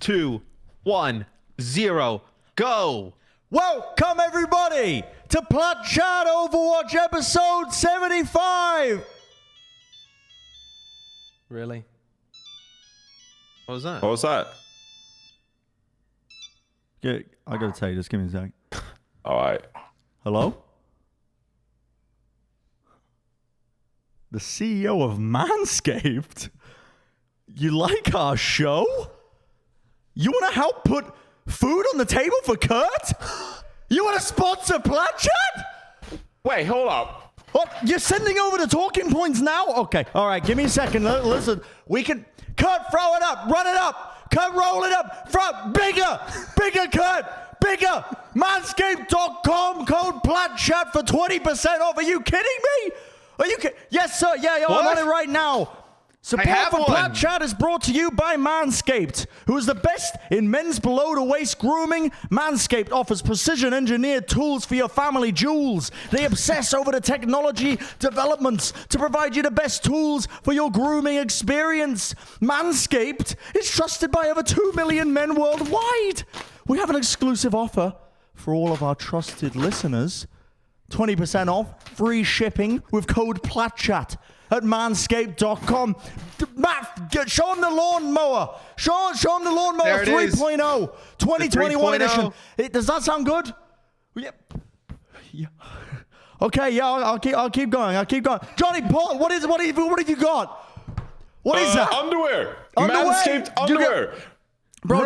2, 1, 0, go. Welcome, everybody, to Plat Chat Overwatch episode 75. Really? What was that? What was that? Yeah, I gotta tell you, just give me a sec. All right. Hello? The CEO of Manscaped? You like our show? You want to help put food on the table for Kurt? You want to sponsor Plat Chat? Wait, hold up. What? You're sending over the talking points now? Okay, all right, give me a second. Listen, we can... Kurt, throw it up, run it up. Kurt, roll it up, bigger, Kurt, bigger. Manscaped.com, code PLATCHAT for 20% off. Are you kidding me? Are you kidding? Yes, sir. Yeah, I'm on it right now. Support for Plat Chat is brought to you by Manscaped, who is the best in men's below-the-waist grooming. Manscaped offers precision-engineered tools for your family jewels. They obsess over the technology developments to provide you the best tools for your grooming experience. Manscaped is trusted by over 2 million men worldwide. We have an exclusive offer for all of our trusted listeners. 20% off, free shipping with code PLATCHAT at manscaped.com. Matt, show him the lawnmower. Show him the lawnmower 3.0, 2021 edition. Does that sound good? Yeah. Okay, yeah, I'll keep going. Johnny, Paul, what have you got? What is that? Underwear. Manscaped underwear. Bro,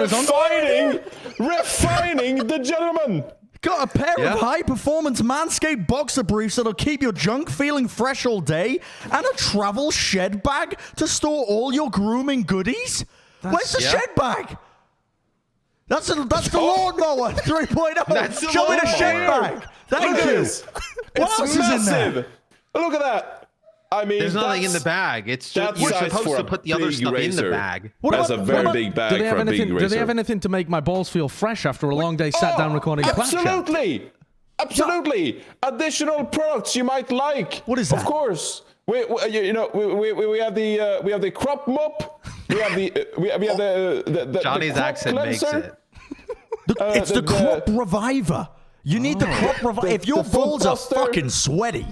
refining the gentleman. Got a pair of high-performance Manscaped boxer briefs that'll keep your junk feeling fresh all day, and a travel shed bag to store all your grooming goodies. Where's the shed bag? That's the lawnmower 3.0. Show me the shed bag. Thank you. What else is in there? Look at that. I mean, there's nothing in the bag. It's just you're supposed to put the other stuff in the bag. That's a very big bag for a big razor. Do they have anything to make my balls feel fresh after a long day sat down recording a Plat Chat? Absolutely. Additional products you might like. What is that? Of course. We have the crop mop. We have the Johnny's accent makes it. It's the crop reviver. You need the crop reviver. If your balls are fucking sweaty.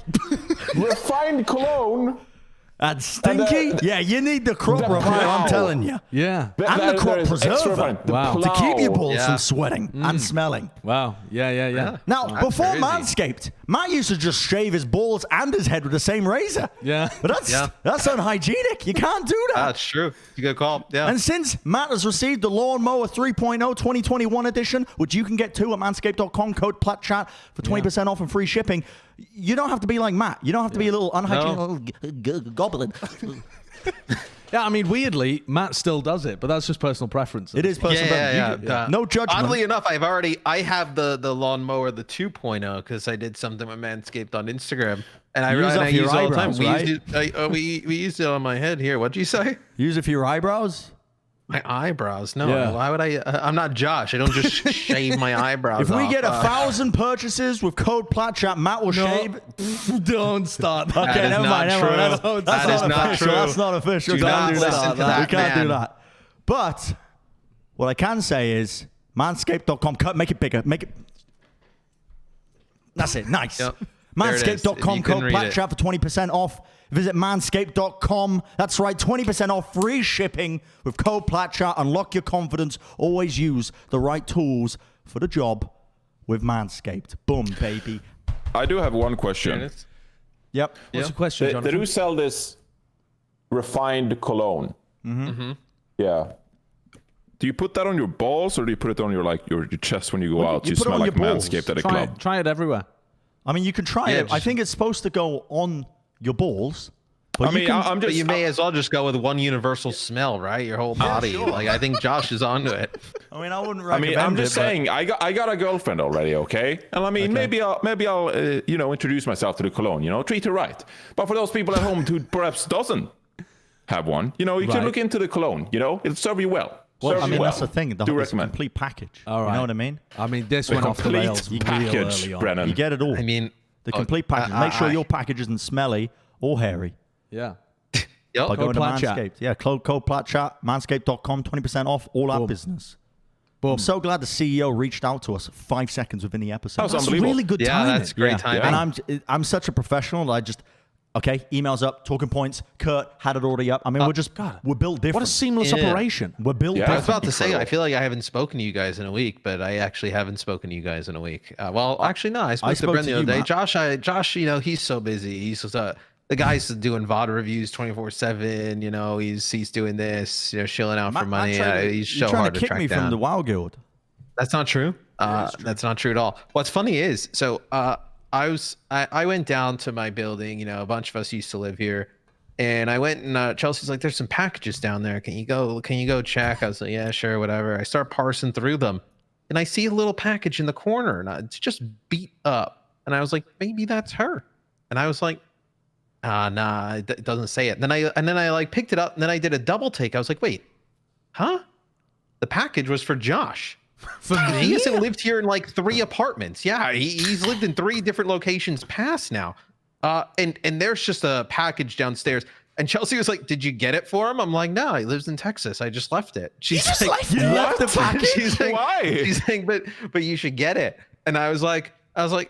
Refined cologne. And stinky? Yeah, you need the crop reviver, I'm telling you. Yeah. And the crop preserver. Wow. To keep your balls from sweating and smelling. Wow. Yeah. Now, before Manscaped, Matt used to just shave his balls and his head with the same razor. Yeah. But that's unhygienic. You can't do that. That's true. You good call. Yeah. And since Matt has received the Lawnmower 3.0 2021 edition, which you can get too at manscaped.com, code PLATCHAT for 20% off and free shipping, you don't have to be like Matt. You don't have to be a little unhygienic goblin. Yeah, I mean, weirdly, Matt still does it, but that's just personal preference. It is personal preference. Yeah. No judgment. Oddly enough, I have the lawnmower, the 2.0, because I did something with Manscaped on Instagram, and I use it all the time. Right? We used it on my head here. What'd you say? Use it for your eyebrows? My eyebrows? No. Why would I? I'm not Josh. I don't just shave my eyebrows If we off. get 1,000 purchases with code PLATCHAT, Matt will shave. Don't start. Okay, never mind. That is not true. That's not official. Do not listen to that. We can't do that. But what I can say is manscaped.com. Make it bigger. Make it. That's it. Nice. Yep. Manscaped.com, code PLATCHAT for 20% off. Visit manscaped.com. That's right, 20% off, free shipping with code PLATCHAT. Unlock your confidence. Always use the right tools for the job with Manscaped. Boom, baby. I do have one question. Yep. What's the question, They Jonathan? do sell this refined cologne. Mm-hmm. Yeah. Do you put that on your balls, or do you put it on your chest when you go out? you You put it smell on like your balls. Manscaped at a club. Try it everywhere. I mean, you can try it. I think it's supposed to go on your balls. But But you may as well just go with one universal smell, right? Your whole body. Sure. Like, I think Josh is onto it. I mean, I wouldn't recommend it. I'm just saying, I got a girlfriend already, okay? And I mean, maybe I'll introduce myself to the cologne, treat her right. But for those people at home who perhaps doesn't have one, you can look into the cologne, it'll serve you well. Well, I mean, that's the thing. It's a complete package. All right. You know what I mean? I mean, this went off the rails real package, early on. Brennon. You get it all. I mean, the complete package. Make sure your package isn't smelly or hairy. Yeah. Yep. by going to Plat chat. Manscaped. Yeah, code Plat chat, manscaped.com, 20% off all our business. Boom. I'm so glad the CEO reached out to us 5 seconds within the episode. That was That's unbelievable. really good Yeah, timing. that's great timing. And I'm such a professional that I just, okay, emails up, talking points. Kurt had it already up. I mean, we're built different. What a seamless Yeah. operation. We're built Yeah. I was different. about to say, I feel like I haven't spoken to you guys in a week, but I actually haven't spoken to you guys in a week. Well, actually, no, I spoke to spoke Bren to the other you, day. Matt. Josh, he's so busy. He's the guy's doing VOD reviews 24/7. He's doing this, shilling out for money. He's so trying hard to to kick track me down. from the WoW Guild. That's not true. That's not true at all. What's funny is, so I went down to my building. A bunch of us used to live here, and I went and Chelsea's like, "There's some packages down there. Can you go check?" I was like, "Yeah, sure, whatever." I start parsing through them, and I see a little package in the corner, and it's just beat up. And I was like, maybe that's her. And I was like, nah, it doesn't say it. And then I like picked it up, and then I did a double take. I was like, wait, huh? The package was for Josh. He hasn't lived here in like 3 apartments. Yeah, he's lived in 3 different locations past now. And there's just a package downstairs. And Chelsea was like, "Did you get it for him?" I'm like, "No, he lives in Texas. I just left it." She's like, You left the package? She's like, Why? She's like, but you should get it. And I was like,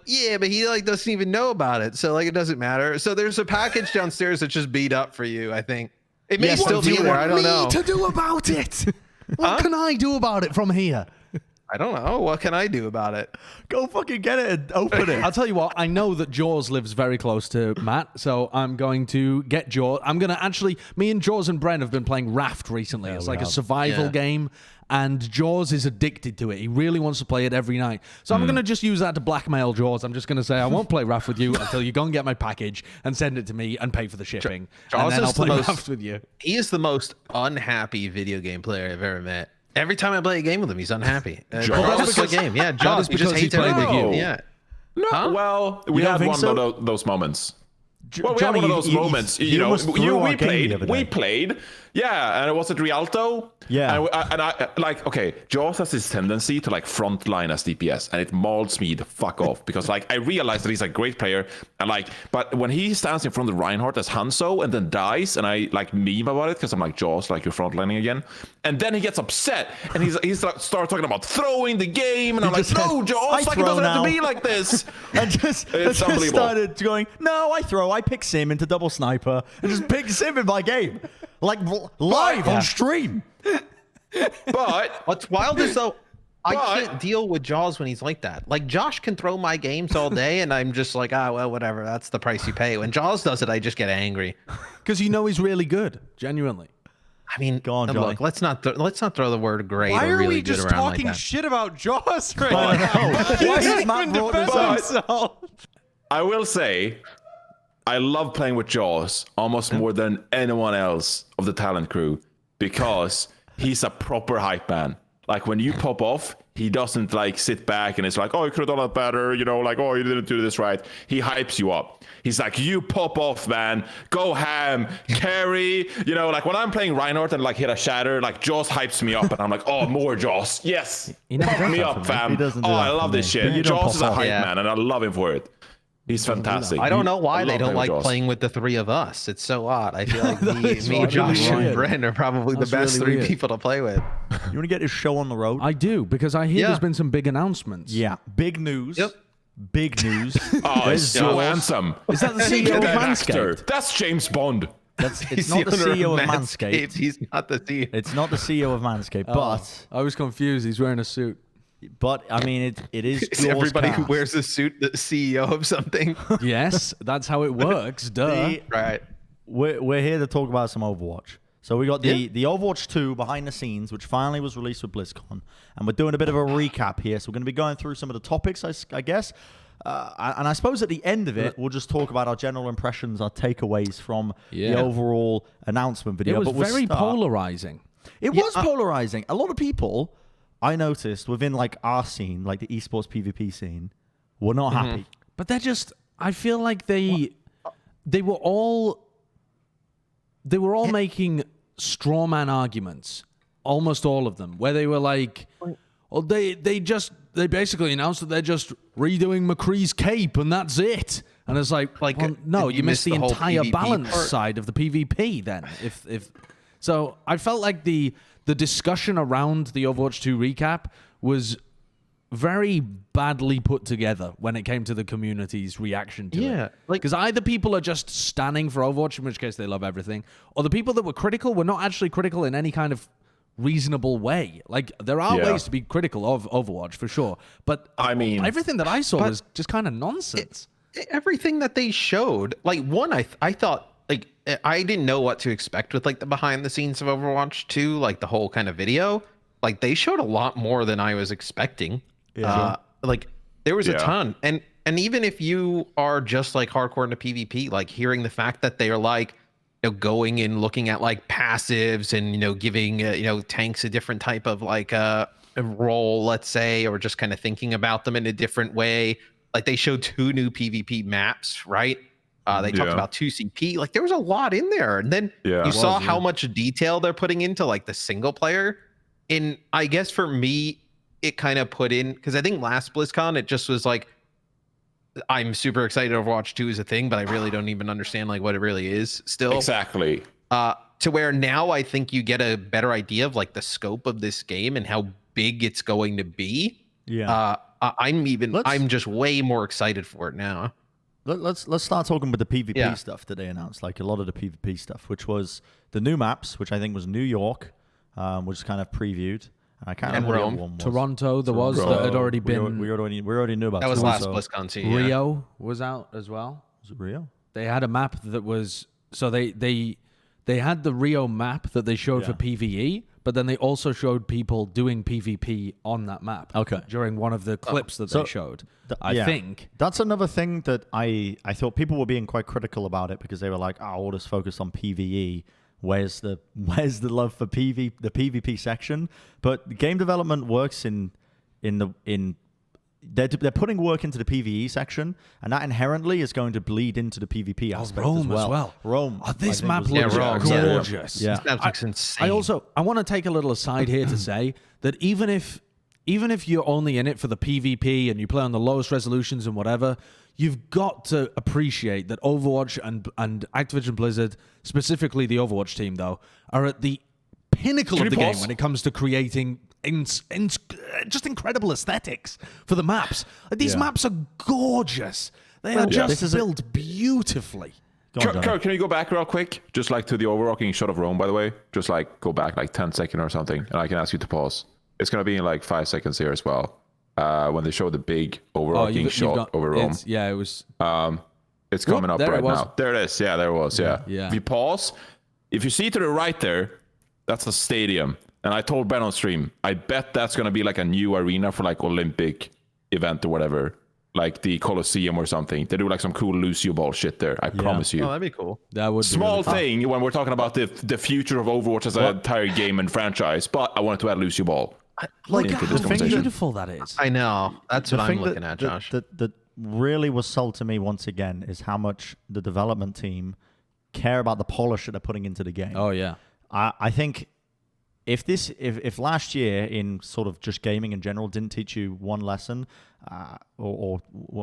yeah, but he like doesn't even know about it. So like it doesn't matter. So there's a package downstairs that's just beat up for you, I think. It may still be there. I don't know. What to do about it? What can I do about it from here? I don't know. What can I do about it? Go fucking get it and open it. I'll tell you what, I know that Jaws lives very close to Matt, so I'm going to get Jaws. I'm going to actually, me and Jaws and Bren have been playing Raft recently. It's like a survival game, and Jaws is addicted to it. He really wants to play it every night. So I'm going to just use that to blackmail Jaws. I'm just going to say, I won't play Raft with you until you go and get my package and send it to me and pay for the shipping. Jaws and then is I'll play the most- Raft with you. He is the most unhappy video game player I've ever met. Every time I play a game with him, he's unhappy. Jaws? Regardless of the game. Yeah, Jaws. is He just because hates he played everything. with you. Yeah. No, Huh? well, we don't had think one so? of those moments. Well, we Johnny, had one of those moments. you almost threw our game the other We day. played. Yeah, and it was at Rialto. Yeah. And I like, okay, Jaws has this tendency to like frontline as DPS, and it mauls me the fuck off because like I realize that he's a great player, and like, but when he stands in front of Reinhardt as Hanzo and then dies, and I like meme about it because I'm like, Jaws, like you're frontlining again, and then he gets upset and he's like start talking about throwing the game, and I'm like, just no, said, Jaws, "I like it throw doesn't have now." to be like this. And just unbelievable. started going, no, I pick Sim into double sniper and just pick Sim in my game. Like live on stream. But What's wild is though, I But- can't deal with Jaws when he's like that. Like Josh can throw my games all day, and I'm just like, well, whatever. That's the price you pay. When Jaws does it, I just get angry. Because you know he's really good, genuinely. I mean, Go on, Johnny. look, let's not throw the word great Why or are really we good just around talking like that. shit about Jaws right I now? know. Why He has didn't Matt even brought this defend up? himself. I will say, I love playing with Jaws almost more than anyone else of the talent crew because he's a proper hype man. Like when you pop off, he doesn't like sit back and it's like, oh, you could have done that better, like, oh, you didn't do this right. He hypes you up. He's like, you pop off, man. Go ham, carry. Like when I'm playing Reinhardt and like hit a shatter, like Jaws hypes me up and I'm like, oh, more Jaws. Yes. never Pop does me that up, for me. fam. He doesn't do Oh, that I for love this me. But you shit. don't Jaws is pop a off. hype Yeah. man and I love him for it. He's fantastic. I don't know I why they love don't playing with like Jaws. playing with the 3 of us. It's so odd. I feel like is me, really Josh, and weird. Bren are probably That's the best really 3 weird. people to play with. You want to get his show on the road? I do, because I hear Yeah. there's been some big announcements. Yeah. Big news. Yep. Big news. Oh, There's it's so Jaws. handsome. Is that the Look CEO at of that actor. Manscaped? That's James Bond. It's He's not the owner CEO of Manscaped. He's not the CEO. It's not the CEO of Manscaped, but I was confused. He's wearing a suit. I mean it is Is Jaws everybody who cast. wears a suit the CEO of something? Yes, that's how it works. Duh. Right. We're here to talk about some Overwatch. So we got the Overwatch 2 behind the scenes, which finally was released with BlizzCon, and we're doing a bit of a recap here. So we're going to be going through some of the topics, I guess, and I suppose at the end of it, we'll just talk about our general impressions, our takeaways from the overall announcement video. It was But we'll very start- polarizing. It was polarizing. A lot of people, I noticed, within like our scene, like the esports PvP scene, were not happy. But they're just, I feel like they were all making straw man arguments, almost all of them, where they were like, well, they basically announced that they're just redoing McCree's cape and that's it. And it's like well, no, you missed the entire balance side of the PvP then. If so, I felt like the discussion around the Overwatch 2 recap was very badly put together when it came to the community's reaction to it. Because either people are just standing for Overwatch, in which case they love everything, or the people that were critical were not actually critical in any kind of reasonable way. Like, there are ways to be critical of Overwatch, for sure. But I mean, everything that I saw was just kind of nonsense. Everything that they showed, like, one, I thought, like, I didn't know what to expect with, like, the behind the scenes of Overwatch 2, like, the whole kind of video. Like, they showed a lot more than I was expecting. Like, there was a ton. And even if you are just, like, hardcore into PvP, like, hearing the fact that they are, like, you know, going and looking at, like, passives and, you know, giving, you know, tanks a different type of, like, a role, let's say, or just kind of thinking about them in a different way. Like, they showed 2 new PvP maps, right? They talked about 2CP. Like, there was a lot in there. And then you saw how much detail they're putting into, like, the single player. And I guess for me, it kind of put in, because I think last BlizzCon, it just was like, I'm super excited Overwatch 2 is a thing, but I really don't even understand, like, what it really is still. Exactly. To where now I think you get a better idea of, like, the scope of this game and how big it's going to be. I'm just way more excited for it now. Let's start talking with the PvP stuff that they announced, like a lot of the PvP stuff, which was the new maps, which I think was New York, which kind of previewed. I can't remember what the other one was. Toronto, that had already been. We already knew about. That was Toronto. last BlizzCon too. Rio was out as well. Was it Rio? They had a map that was they had the Rio map that they showed for PvE, but then they also showed people doing PvP on that map. Okay. During one of the clips that they showed. I think that's another thing that I thought people were being quite critical about it, because they were like, "Oh, all this focus on PvE. Where's the love for the PvP section?" But game development works in they're putting work into the PvE section, and that inherently is going to bleed into the PvP aspect Rome as well. Rome. This map looks gorgeous. Yeah. This map looks insane. I want to take a little aside here to say that even if you're only in it for the PvP and you play on the lowest resolutions and whatever, you've got to appreciate that Overwatch and Activision Blizzard, specifically the Overwatch team, though, are at the pinnacle of the game when it comes to creating just incredible aesthetics for the maps. Like, these maps are gorgeous. They are just built beautifully. Can you go back real quick? Just like to the overarching shot of Rome, by the way. Just like go back like 10 seconds or something, and I can ask you to pause. It's going to be in like 5 seconds here as well. When they show the big overarching shot over Rome. It was. It's coming up right now. There it is. Yeah, there it was. Yeah. If you pause, if you see to the right there, that's the stadium. And I told Brennon on stream, I bet that's going to be like a new arena for like Olympic event or whatever. Like the Colosseum or something. They do like some cool Lucio ball shit there. I promise you. Oh, that'd be cool. That would small be really thing when we're talking about the future of Overwatch as an entire game and franchise. But I wanted to add Lucio ball. Look how beautiful that is. I know. That's what I'm looking at, Josh. That really was sold to me once again is how much the development team care about the polish that they're putting into the game. Oh yeah. I think if last year in sort of just gaming in general didn't teach you one lesson, or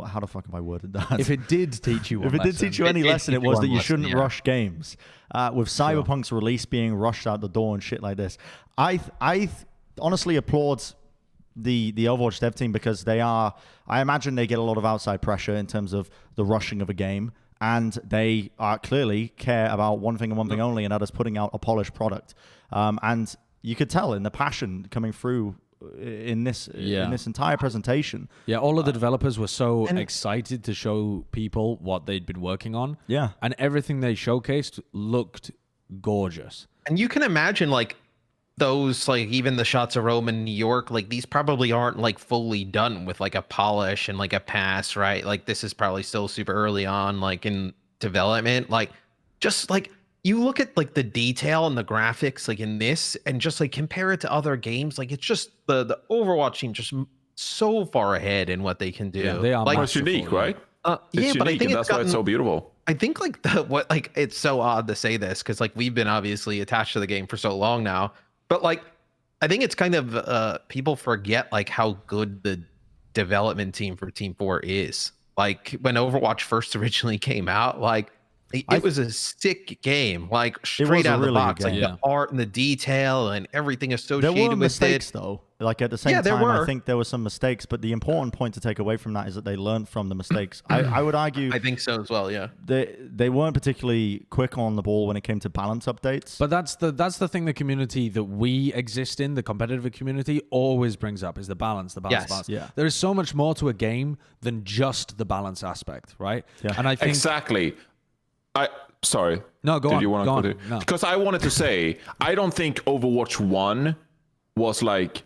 how the fuck have I worded that? If it did teach you one lesson. If it did teach you any lesson, it was that you shouldn't rush games. With Cyberpunk's release being rushed out the door and shit like this, I honestly applaud the Overwatch dev team, because I imagine they get a lot of outside pressure in terms of the rushing of a game, and they clearly care about one thing and one thing only, and that is putting out a polished product. And you could tell in the passion coming through in this entire presentation. Yeah, all of the developers were so excited to show people what they'd been working on. Yeah. And everything they showcased looked gorgeous. And you can imagine, like, those, like, even the shots of Rome and New York, like, these probably aren't like fully done with like a polish and like a pass, right? Like, this is probably still super early on, like, in development. Like, just like you look at like the detail and the graphics, like in this, and just like compare it to other games, like it's just the Overwatch team just so far ahead in what they can do. Yeah, they are like, it's unique, right? It's unique, but I think that's why it's so beautiful. I think like it's so odd to say this, because like we've been obviously attached to the game for so long now. But like, I think it's kind of people forget like how good the development team for Team 4 is. like when Overwatch first originally came out, like it was a sick game, like straight out of the box, like the art and the detail and everything associated there were with mistakes, though. Like at the same time, were. I think there were some mistakes, but the important point to take away from that is that they learned from the mistakes. I would argue. I think so as well. Yeah. They weren't particularly quick on the ball when it came to balance updates. But that's the thing. The community that we exist in, the competitive community, always brings up is the balance. The balance. Yes. Balance. Yeah. There is so much more to a game than just the balance aspect, right? Yeah. And I think Exactly. Sorry. No, go Did on. you want Go to on. No. Because I wanted to say, I don't think Overwatch 1 was like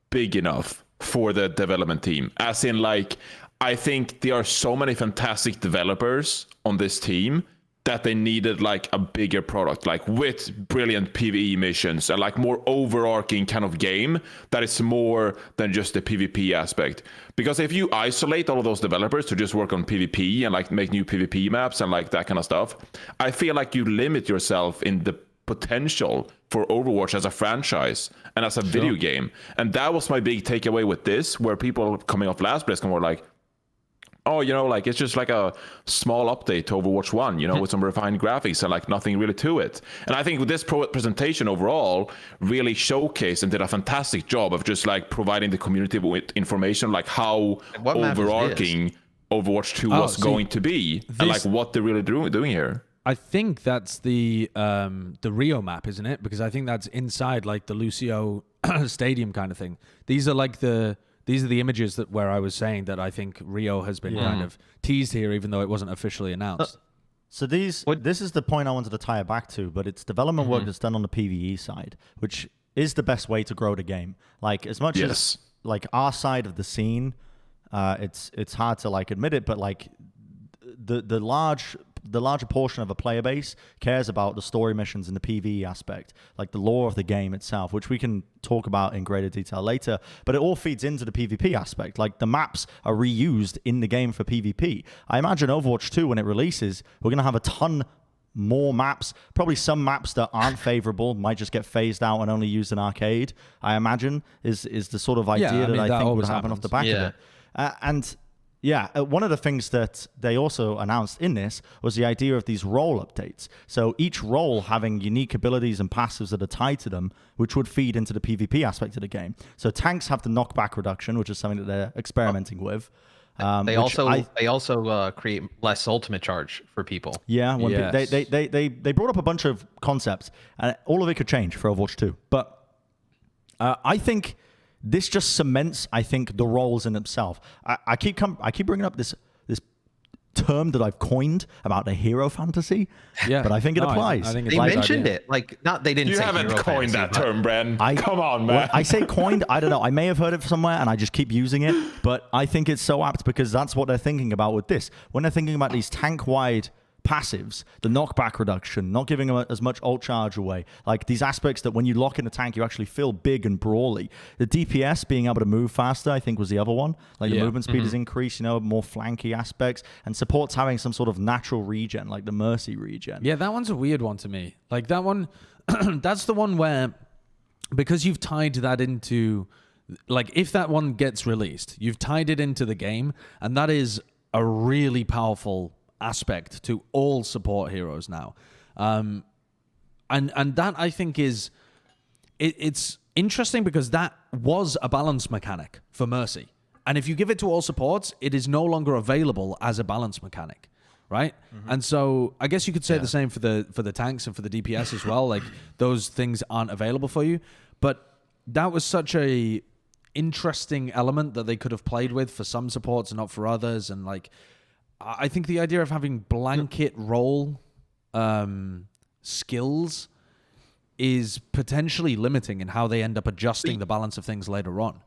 big enough for the development team. As in, like, I think there are so many fantastic developers on this team that they needed like a bigger product, like with brilliant PvE missions and like more overarching kind of game that is more than just the PvP aspect. Because if you isolate all of those developers to just work on PvP and like make new PvP maps and like that kind of stuff, I feel like you limit yourself in the potential for Overwatch as a franchise and as a video game. And that was my big takeaway with this, where people coming off last BlizzCon were like, oh, you know, like it's just like a small update to Overwatch 1, you know, with some refined graphics and like nothing really to it. And I think with this presentation overall really showcased and did a fantastic job of just like providing the community with information, like how overarching Overwatch 2 was going to be and like what they're really doing here. I think that's the Rio map, isn't it? Because I think that's inside like the Lucio Stadium kind of thing. These are the images where I was saying that I think Rio has been kind of teased here, even though it wasn't officially announced. So this is the point I wanted to tie it back to, but it's development work that's done on the PvE side, which is the best way to grow the game. Like as much as like our side of the scene, it's hard to like admit it, but like the larger portion of a player base cares about the story missions and the PvE aspect, like the lore of the game itself, which we can talk about in greater detail later, but it all feeds into the PvP aspect. Like the maps are reused in the game for PvP. I imagine Overwatch 2, when it releases, we're going to have a ton more maps, probably some maps that aren't favorable might just get phased out and only used in arcade, I imagine, is the sort of idea that I think would happen off the back of it. And one of the things that they also announced in this was the idea of these role updates. So each role having unique abilities and passives that are tied to them, which would feed into the PvP aspect of the game. So tanks have the knockback reduction, which is something that they're experimenting with. They also create less ultimate charge for people. Yeah, they brought up a bunch of concepts, and all of it could change for Overwatch 2. But I think this just cements, I think, the roles in itself. I keep bringing up this term that I've coined about the hero fantasy. Yeah, but I think it applies. I think they mentioned it. Like, not they didn't. You say haven't hero coined fantasy, that term, Bren. Come on, man. I say coined. I don't know. I may have heard it somewhere, and I just keep using it. But I think it's so apt because that's what they're thinking about with this. When they're thinking about these tank-wide passives, the knockback reduction, not giving them as much ult charge away, like these aspects that when you lock in the tank you actually feel big and brawly. The DPS being able to move faster, I think, was the other one. Like the movement speed is increased, you know, more flanky aspects, and supports having some sort of natural regen, like the Mercy regen. Yeah, that one's a weird one to me. Like that one, that's the one where, because you've tied that into, like if that one gets released, you've tied it into the game, and that is a really powerful aspect to all support heroes now, and that I think is it's interesting because that was a balance mechanic for Mercy, and if you give it to all supports, it is no longer available as a balance mechanic, right? And so I guess you could say the same for the tanks and for the DPS as well. Like those things aren't available for you, but that was such a interesting element that they could have played with for some supports and not for others, and like I think the idea of having blanket role skills is potentially limiting in how they end up adjusting the balance of things later on.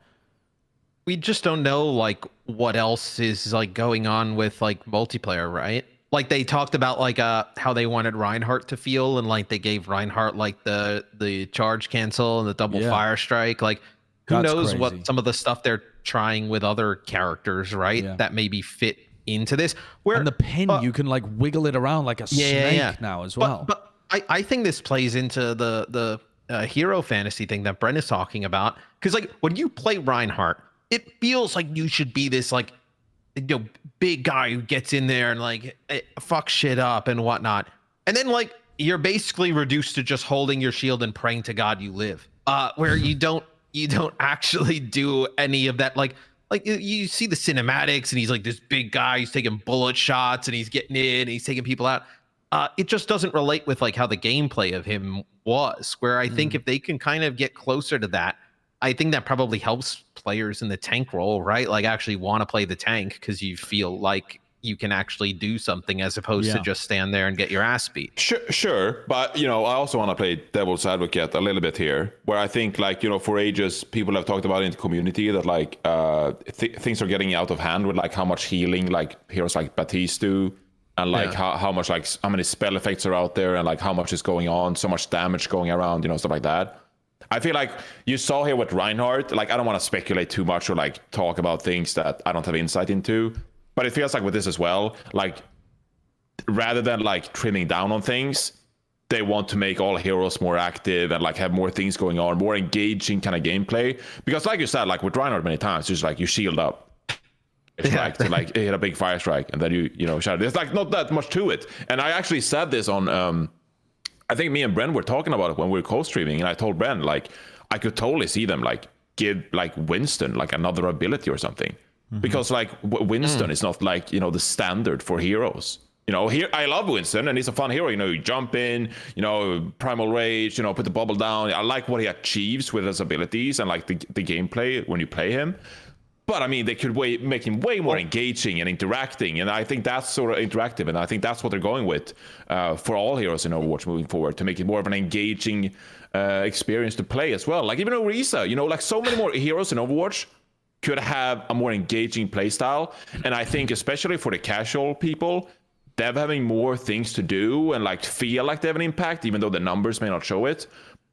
We just don't know like what else is like going on with like multiplayer, right? Like they talked about like how they wanted Reinhardt to feel, and like they gave Reinhardt like the charge cancel and the double fire strike. Like who knows what some of the stuff they're trying with other characters, right? That maybe fit into this, and the pin you can like wiggle it around like a snake now as well. But I think this plays into the hero fantasy thing that Bren is talking about, because like when you play Reinhardt, it feels like you should be this like big guy who gets in there and like fucks shit up and whatnot, and then like you're basically reduced to just holding your shield and praying to God you live. Where you don't actually do any of that. Like you see the cinematics and he's like this big guy, he's taking bullet shots and he's getting in and he's taking people out. It just doesn't relate with like how the gameplay of him was, where I think if they can kind of get closer to that, I think that probably helps players in the tank role, right? Like actually want to play the tank because you feel like you can actually do something as opposed to just stand there and get your ass beat. Sure. But, I also want to play devil's advocate a little bit here, where I think, like, for ages, people have talked about in the community that, like, things are getting out of hand with, like, how much healing, like, heroes like Baptiste do, and, like, how much, like, how many spell effects are out there, and, like, how much is going on, so much damage going around, stuff like that. I feel like you saw here with Reinhardt, like, I don't want to speculate too much or, like, talk about things that I don't have insight into. But it feels like with this as well, like, rather than like trimming down on things, they want to make all heroes more active and like have more things going on, more engaging kind of gameplay. Because like you said, like with Reinhardt many times, it's like you shield up. It's like to like hit a big fire strike and then you shatter. There's like not that much to it. And I actually said this on, I think me and Bren were talking about it when we were co-streaming, and I told Bren, like, I could totally see them like give like Winston like another ability or something. Because like Winston is not like, the standard for heroes. Here I love Winston and he's a fun hero. You jump in, primal rage, put the bubble down. I like what he achieves with his abilities and like the gameplay when you play him. But I mean, they could make him way more engaging and interacting. And I think that's sort of interactive. And I think that's what they're going with for all heroes in Overwatch moving forward, to make it more of an engaging experience to play as well. Like even Orisa, like so many more heroes in Overwatch could have a more engaging playstyle. And I think especially for the casual people, them having more things to do and like feel like they have an impact, even though the numbers may not show it,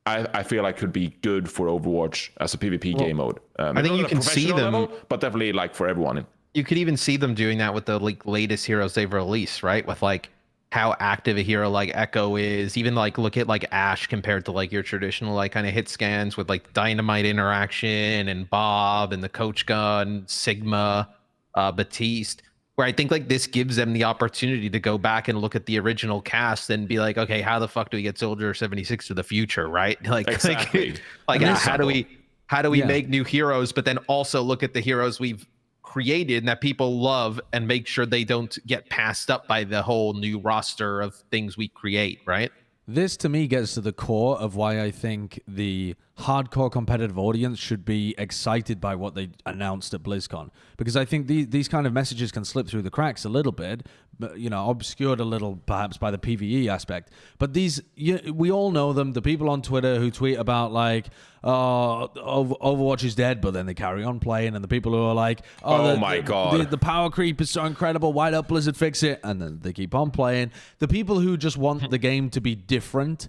I feel like could be good for Overwatch as a PvP game mode. I think you can see them, level, but definitely like for everyone. You could even see them doing that with the like latest heroes they've released, right? With like how active a hero like Echo is. Even like look at like Ashe compared to like your traditional like kind of hit scans with like Dynamite interaction and Bob and the Coach Gun, Sigma, Baptiste, where I think like this gives them the opportunity to go back and look at the original cast and be like, okay, how the fuck do we get Soldier 76 to the future, right? Like, exactly. like how do we make new heroes, but then also look at the heroes we've created and that people love and make sure they don't get passed up by the whole new roster of things we create, right? This to me gets to the core of why I think the hardcore competitive audience should be excited by what they announced at BlizzCon, because I think these kind of messages can slip through the cracks a little bit, but obscured a little perhaps by the PvE aspect. But these, we all know them, the people on Twitter who tweet about like, Overwatch is dead, but then they carry on playing, and the people who are like, my god, the power creep is so incredible, why don't Blizzard fix it? And then they keep on playing. The people who just want the game to be different,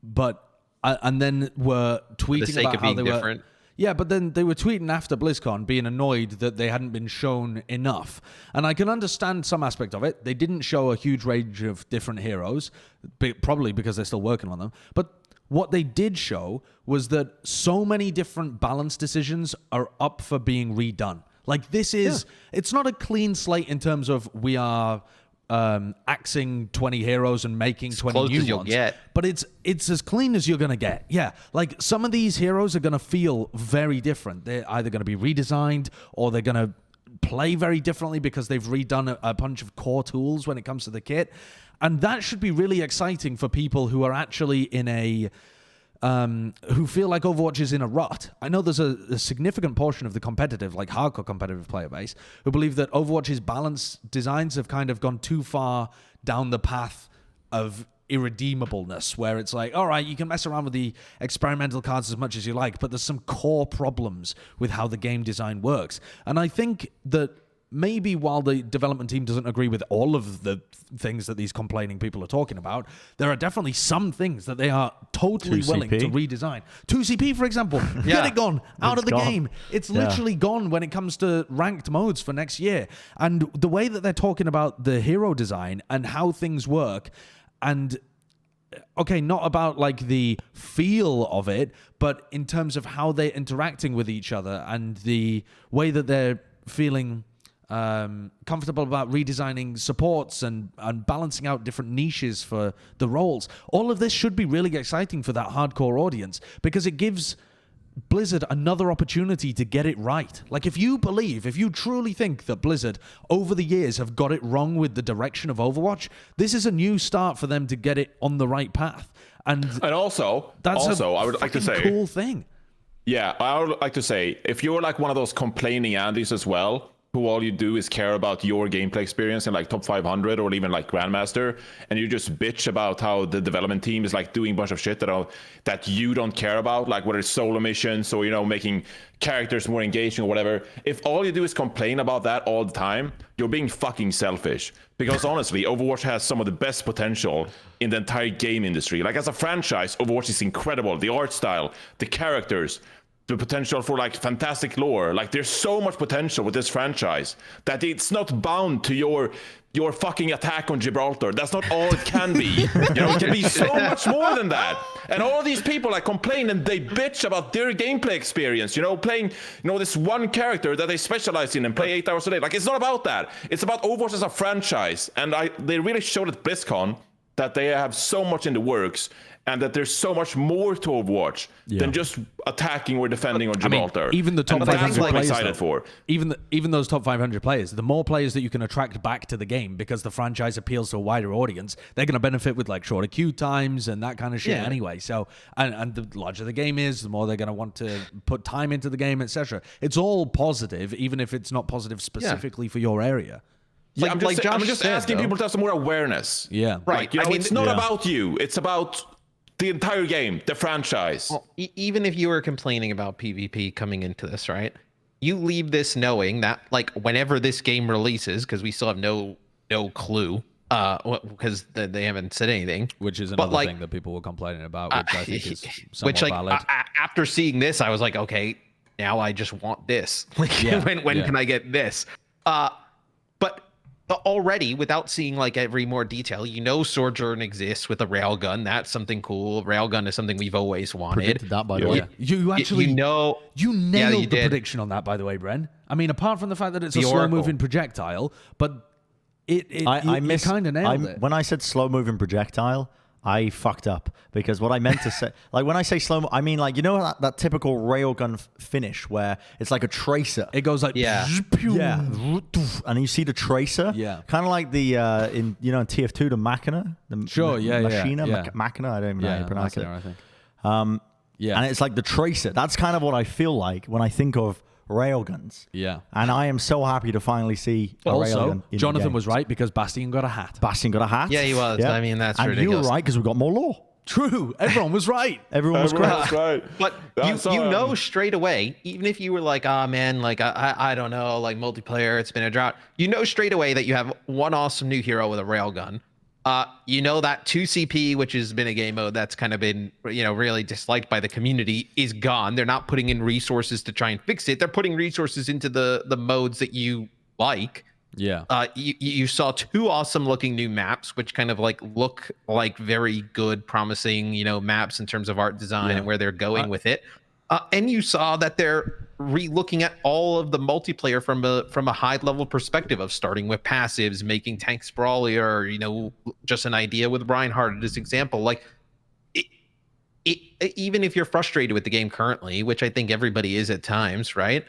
but and then were tweeting about how they were. Yeah, but then they were tweeting after BlizzCon, being annoyed that they hadn't been shown enough. And I can understand some aspect of it. They didn't show a huge range of different heroes, probably because they're still working on them. But what they did show was that so many different balance decisions are up for being redone. Like this is, it's not a clean slate in terms of we are axing 20 heroes and making 20 new ones. But it's as clean as you're going to get. Yeah, like some of these heroes are going to feel very different. They're either going to be redesigned or they're going to play very differently because they've redone a bunch of core tools when it comes to the kit. And that should be really exciting for people who are actually in a who feel like Overwatch is in a rut. I know there's a significant portion of the competitive, like hardcore competitive player base, who believe that Overwatch's balance designs have kind of gone too far down the path of irredeemableness, where it's like, all right, you can mess around with the experimental cards as much as you like, but there's some core problems with how the game design works. And I think that maybe while the development team doesn't agree with all of the things that these complaining people are talking about, there are definitely some things that they are totally willing to redesign. 2CP, for example, get it gone out of the game. It's literally gone when it comes to ranked modes for next year. And the way that they're talking about the hero design and how things work, and okay, not about like the feel of it, but in terms of how they're interacting with each other and the way that they're feeling comfortable about redesigning supports and balancing out different niches for the roles. All of this should be really exciting for that hardcore audience because it gives Blizzard another opportunity to get it right. Like, if you truly think that Blizzard over the years have got it wrong with the direction of Overwatch, this is a new start for them to get it on the right path. And also, I would like to say, cool thing. Yeah, I would like to say, if you're like one of those complaining Andys as well, who all you do is care about your gameplay experience in like top 500 or even like Grandmaster, and you just bitch about how the development team is like doing a bunch of shit that you don't care about, like whether it's solo missions or, you know, making characters more engaging or whatever. If all you do is complain about that all the time, you're being fucking selfish. Because honestly, Overwatch has some of the best potential in the entire game industry. Like, as a franchise, Overwatch is incredible. The art style, the characters, the potential for like fantastic lore. Like, there's so much potential with this franchise that it's not bound to your fucking attack on Gibraltar. That's not all it can be. You know, it can be so much more than that. And all these people like complain and they bitch about their gameplay experience, you know, playing, you know, this one character that they specialize in and play 8 hours a day. Like, it's not about that. It's about Overwatch as a franchise. And they really showed at BlizzCon that they have so much in the works, and that there's so much more to Overwatch than just attacking or defending on Gibraltar. I mean, even the top 500 I'm players, excited for. Even those top 500 players, the more players that you can attract back to the game because the franchise appeals to a wider audience, they're going to benefit with like shorter queue times and that kind of shit anyway. So, and the larger the game is, the more they're going to want to put time into the game, etc. It's all positive, even if it's not positive specifically for your area. Yeah, I'm just asking people to have some more awareness. Yeah. Right. Like, you know, it's not about you. It's about the entire game, the franchise. Well, even if you were complaining about PvP coming into this, right? You leave this knowing that, like, whenever this game releases, because we still have no clue, because they haven't said anything. Which is another thing that people were complaining about, which I think is somewhat valid. After seeing this, I was like, okay, now I just want this. Like, when can I get this? But already, without seeing like every more detail, you know, Sojourn exists with a railgun. That's something cool. Railgun is something we've always wanted. Predicted that, by the way. You actually you nailed the prediction on that, by the way, Bren. I mean, apart from the fact that it's a slow-moving projectile, but I kind of nailed it. When I said slow-moving projectile, I fucked up, because what I meant to say, like, when I say slow, I mean, like, you know that typical railgun finish where it's like a tracer. It goes like and you see the tracer, kind of like the in TF2 the Machina, Machina. I don't even know how you pronounce it. I think. And it's like the tracer. That's kind of what I feel like when I think of railguns. Yeah. And I am so happy to finally see a railgun. Jonathan was right, because Bastion got a hat. Yeah, he was. Yeah. I mean, that's ridiculous. And you were right, because we got more lore. True. Everyone was right. Everyone was right. But you know straight away, even if you were like, man, like, I don't know, like, multiplayer, it's been a drought. You know straight away that you have one awesome new hero with a railgun. You know that 2CP, which has been a game mode that's kind of been, really disliked by the community, is gone. They're not putting in resources to try and fix it. They're putting resources into the modes that you like. Yeah. You saw 2 awesome looking new maps, which kind of like look like very good, promising, maps in terms of art design and where they're going with it. And you saw that they're re-looking at all of the multiplayer from a high level perspective of starting with passives, making tanks brawlier, just an idea with Reinhardt as example. Like, even if you're frustrated with the game currently, which I think everybody is at times, right?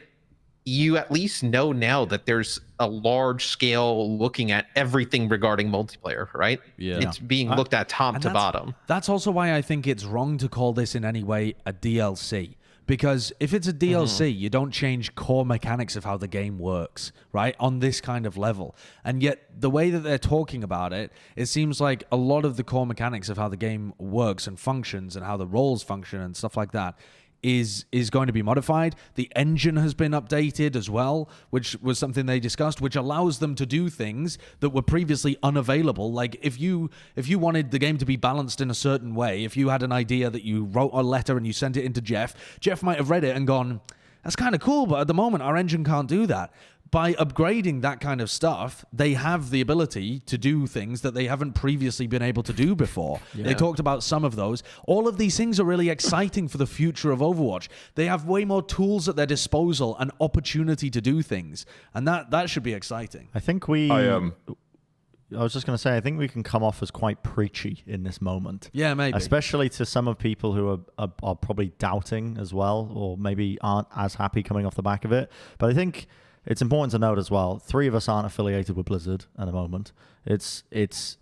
You at least know now that there's a large scale looking at everything regarding multiplayer, right? Yeah. It's being looked at top to bottom. That's also why I think it's wrong to call this in any way a DLC. Because if it's a DLC, you don't change core mechanics of how the game works, right? On this kind of level. And yet, the way that they're talking about it, it seems like a lot of the core mechanics of how the game works and functions and how the roles function and stuff like that is going to be modified. The engine has been updated as well, which was something they discussed, which allows them to do things that were previously unavailable. Like, if you wanted the game to be balanced in a certain way, if you had an idea that you wrote a letter and you sent it into Jeff might have read it and gone, that's kind of cool, but at the moment our engine can't do that. by upgrading that kind of stuff, they have the ability to do things that they haven't previously been able to do before. They talked about some of those. All of these things are really exciting for the future of Overwatch. They have way more tools at their disposal and opportunity to do things, and that should be exciting. I think I was just going to say, I think we can come off as quite preachy in this moment. Yeah, maybe. Especially to some of people who are probably doubting as well, or maybe aren't as happy coming off the back of it. But I think it's important to note as well, 3 of us aren't affiliated with Blizzard at the moment. It's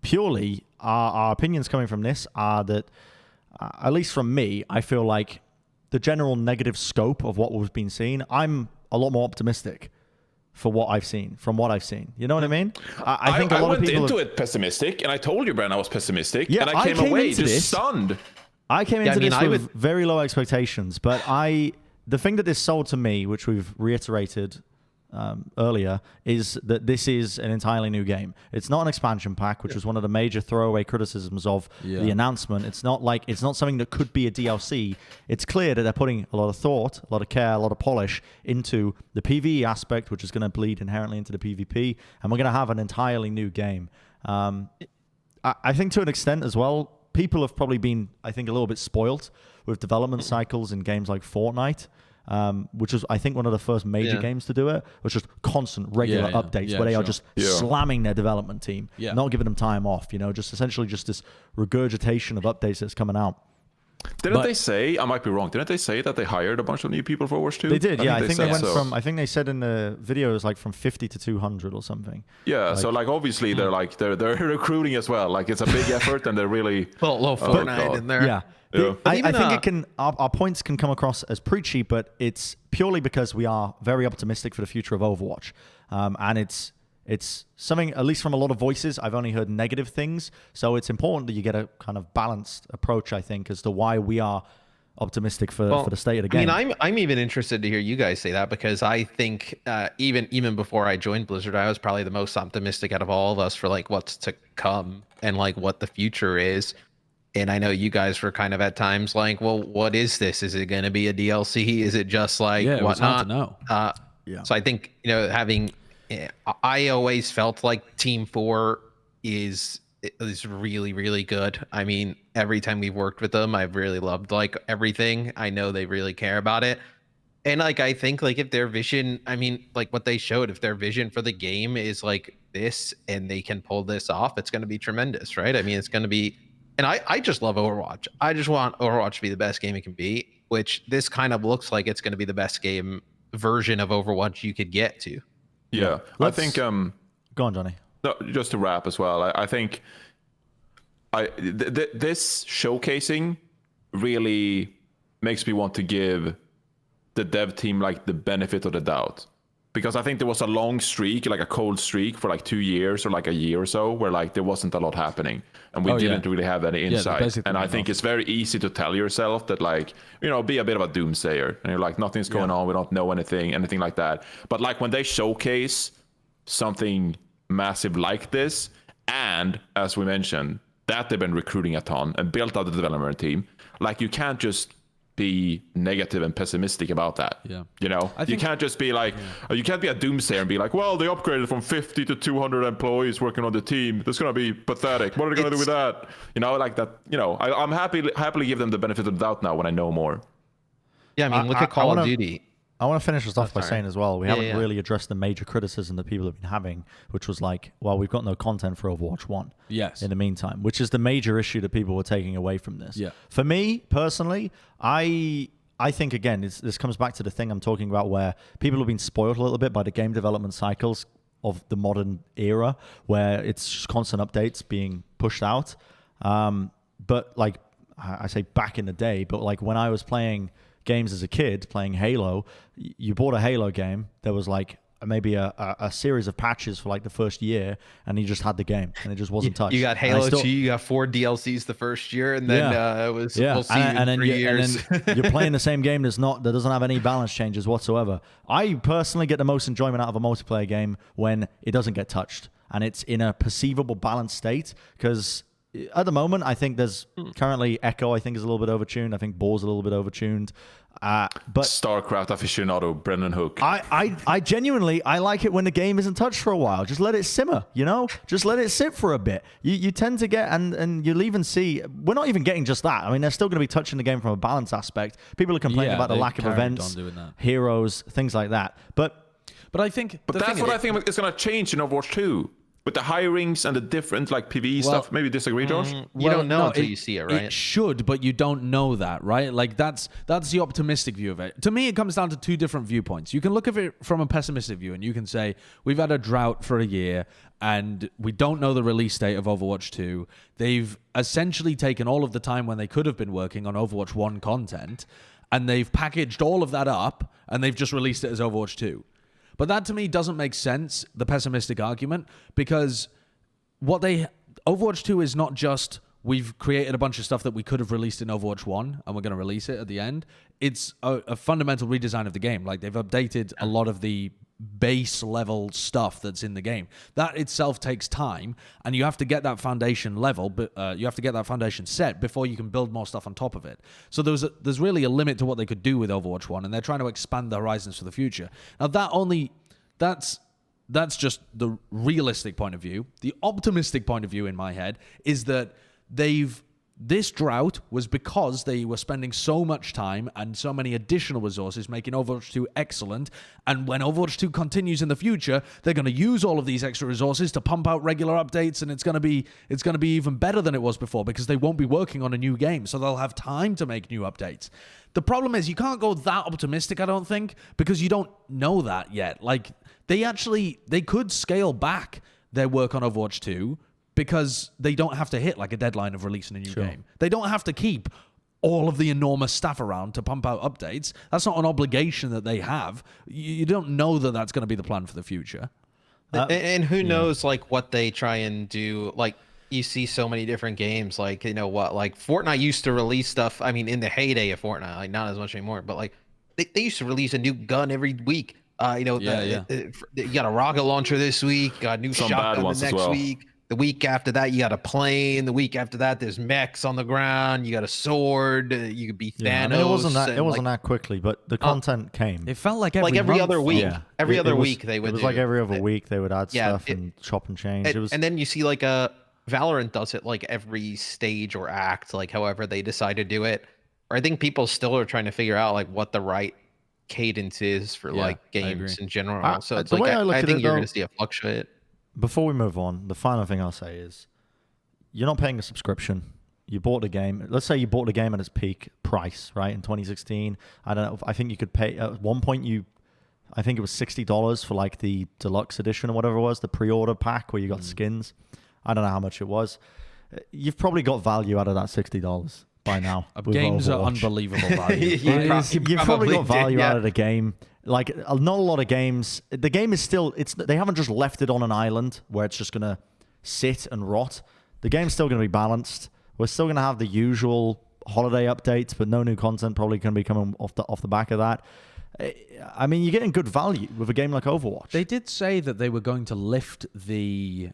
purely our opinions coming from this are that, at least from me, I feel like the general negative scope of what we've been seeing, I'm a lot more optimistic for what I've seen, from what I've seen. You know what I mean? I think a lot of people went into it pessimistic, and I told you, Bren, I was pessimistic, Yeah, and I came away just stunned. I came into this with very low expectations, but the thing that this sold to me, which we've reiterated earlier, is that this is an entirely new game. It's not an expansion pack, which was one of the major throwaway criticisms of the announcement. It's not something that could be a DLC. It's clear that they're putting a lot of thought, a lot of care, a lot of polish into the PvE aspect, which is going to bleed inherently into the PvP, and we're going to have an entirely new game. I think to an extent as well, people have probably been, I think, a little bit spoiled with development cycles in games like Fortnite. Which was, I think, one of the first major games to do it, was just constant, regular updates where they are just slamming their development team, not giving them time off, just essentially just this regurgitation of updates that's coming out. Didn't they say, I might be wrong, didn't they say that they hired a bunch of new people for Overwatch 2? They did, I think they went from, I think they said in the video it was like from 50 to 200 or something. Yeah, so obviously they're recruiting as well. Like, it's a big effort, and they're really... little Fortnite in there. Yeah. I think our points can come across as preachy, but it's purely because we are very optimistic for the future of Overwatch. And it's something, at least from a lot of voices, I've only heard negative things. So it's important that you get a kind of balanced approach, I think, as to why we are optimistic for the state of the game. I mean, I'm even interested to hear you guys say that, because I think even before I joined Blizzard, I was probably the most optimistic out of all of us for like what's to come and like what the future is. And I know you guys were kind of at times like, well, what is this? Is it going to be a DLC? Is it just like whatnot? Hard to know. So I think, I always felt like Team 4 is really, really good. I mean, every time we've worked with them, I've really loved like everything. I know they really care about it. And like, I think like if their vision, I mean, like what they showed, if their vision for the game is like this and they can pull this off, it's going to be tremendous, right? I mean, it's going to be... And I just love Overwatch. I just want Overwatch to be the best game it can be, which this kind of looks like it's going to be the best game version of Overwatch you could get to. Yeah. I think... Go on, Johnny. No, just to wrap as well, I think this showcasing really makes me want to give the dev team like the benefit of the doubt. Because I think there was a long streak, like a cold streak for like 2 years or like a year or so, where like there wasn't a lot happening, and we didn't really have any insight. And I think it's very easy to tell yourself that like, be a bit of a doomsayer, and you're like, nothing's going on, we don't know anything like that. But like when they showcase something massive like this, and as we mentioned, that they've been recruiting a ton and built out the development team, like you can't just be negative and pessimistic about that. You can't just be like, you can't be a doomsayer and be like, well, they upgraded from 50 to 200 employees working on the team. That's gonna be pathetic. What are they gonna do with that? Like that. I'm happily give them the benefit of the doubt now when I know more. Yeah, I mean, look at Call of Duty. I want to finish this off by saying as well, we haven't really addressed the major criticism that people have been having, which was like, well, we've got no content for Overwatch 1 in the meantime, which is the major issue that people were taking away from this. Yeah. For me, personally, I think, again, this comes back to the thing I'm talking about where people have been spoiled a little bit by the game development cycles of the modern era, where it's just constant updates being pushed out. But like, I say back in the day, but like when I was playing games as a kid, playing Halo, you bought a Halo game, there was like maybe a series of patches for like the first year, and you just had the game and it just wasn't touched. You got Halo 2, you got 4 DLCs the first year, and then it was we'll see you in 3 years. And then you're playing the same game that doesn't have any balance changes whatsoever. I personally get the most enjoyment out of a multiplayer game when it doesn't get touched and it's in a perceivable balanced state, because at the moment, I think there's currently Echo, I think, is a little bit overtuned. I think Boar's a little bit overtuned. But StarCraft aficionado Brennan Hook. I genuinely, I like it when the game isn't touched for a while. Just let it simmer, you know? Just let it sit for a bit. You tend to get, and you'll even see, we're not even getting just that. I mean, they're still going to be touching the game from a balance aspect. People are complaining about the lack of events, heroes, things like that. But I think... But that's what I think is going to change in Overwatch 2. With the hirings and the different like PvE stuff, maybe disagree, Josh? You don't know until you see it, right? It should, but you don't know that, right? Like that's the optimistic view of it. To me, it comes down to two different viewpoints. You can look at it from a pessimistic view, and you can say we've had a drought for a year, and we don't know the release date of Overwatch 2. They've essentially taken all of the time when they could have been working on Overwatch 1 content, and they've packaged all of that up, and they've just released it as Overwatch 2. But that to me doesn't make sense, the pessimistic argument, because Overwatch 2 is not just we've created a bunch of stuff that we could have released in Overwatch 1 and we're going to release it at the end. It's a fundamental redesign of the game. Like they've updated a lot of the base level stuff that's in the game. That itself takes time, and you have to get that foundation level, but you have to get that foundation set before you can build more stuff on top of it. So there's really a limit to what they could do with Overwatch 1, and they're trying to expand the horizons for the future. Now that's just the realistic point of view. The optimistic point of view in my head is that this drought was because they were spending so much time and so many additional resources making Overwatch 2 excellent. And when Overwatch 2 continues in the future, they're going to use all of these extra resources to pump out regular updates, and it's going to be even better than it was before because they won't be working on a new game, so they'll have time to make new updates. The problem is you can't go that optimistic, I don't think, because you don't know that yet. Like they could scale back their work on Overwatch 2 because they don't have to hit like a deadline of releasing a new game. They don't have to keep all of the enormous staff around to pump out updates. That's not an obligation that they have. You don't know that that's going to be the plan for the future. And who knows like what they try and do. Like you see so many different games, like, you know what, like Fortnite used to release stuff. I mean, in the heyday of Fortnite, like not as much anymore, but like they used to release a new gun every week. You got a rocket launcher this week, got a new shotgun the next week. The week after that, you got a plane. The week after that, there's mechs on the ground. You got a sword. You could be Thanos. I mean, it wasn't that quickly, but the content came. It felt like every other week. Yeah. Every other week they would. It was like every other week they would add stuff and chop and change. And then you see like Valorant does it like every stage or act, like however they decide to do it. Or I think people still are trying to figure out like what the right cadence is for like games in general. So it's like I think you're going to see it fluctuate. Before we move on, the final thing I'll say is you're not paying a subscription. You bought the game. Let's say you bought the game at its peak price, right, in 2016. I don't know. I think you could pay at one point. I think it was $60 for like the deluxe edition or whatever it was, the pre-order pack where you got skins. I don't know how much it was. You've probably got value out of that $60 by now. Games are unbelievable value. You've probably got value out of the game. Like, not a lot of games. The game is still, they haven't just left it on an island where it's just going to sit and rot. The game's still going to be balanced. We're still going to have the usual holiday updates, but no new content probably going to be coming off the back of that. I mean, you're getting good value with a game like Overwatch. They did say that they were going to lift the...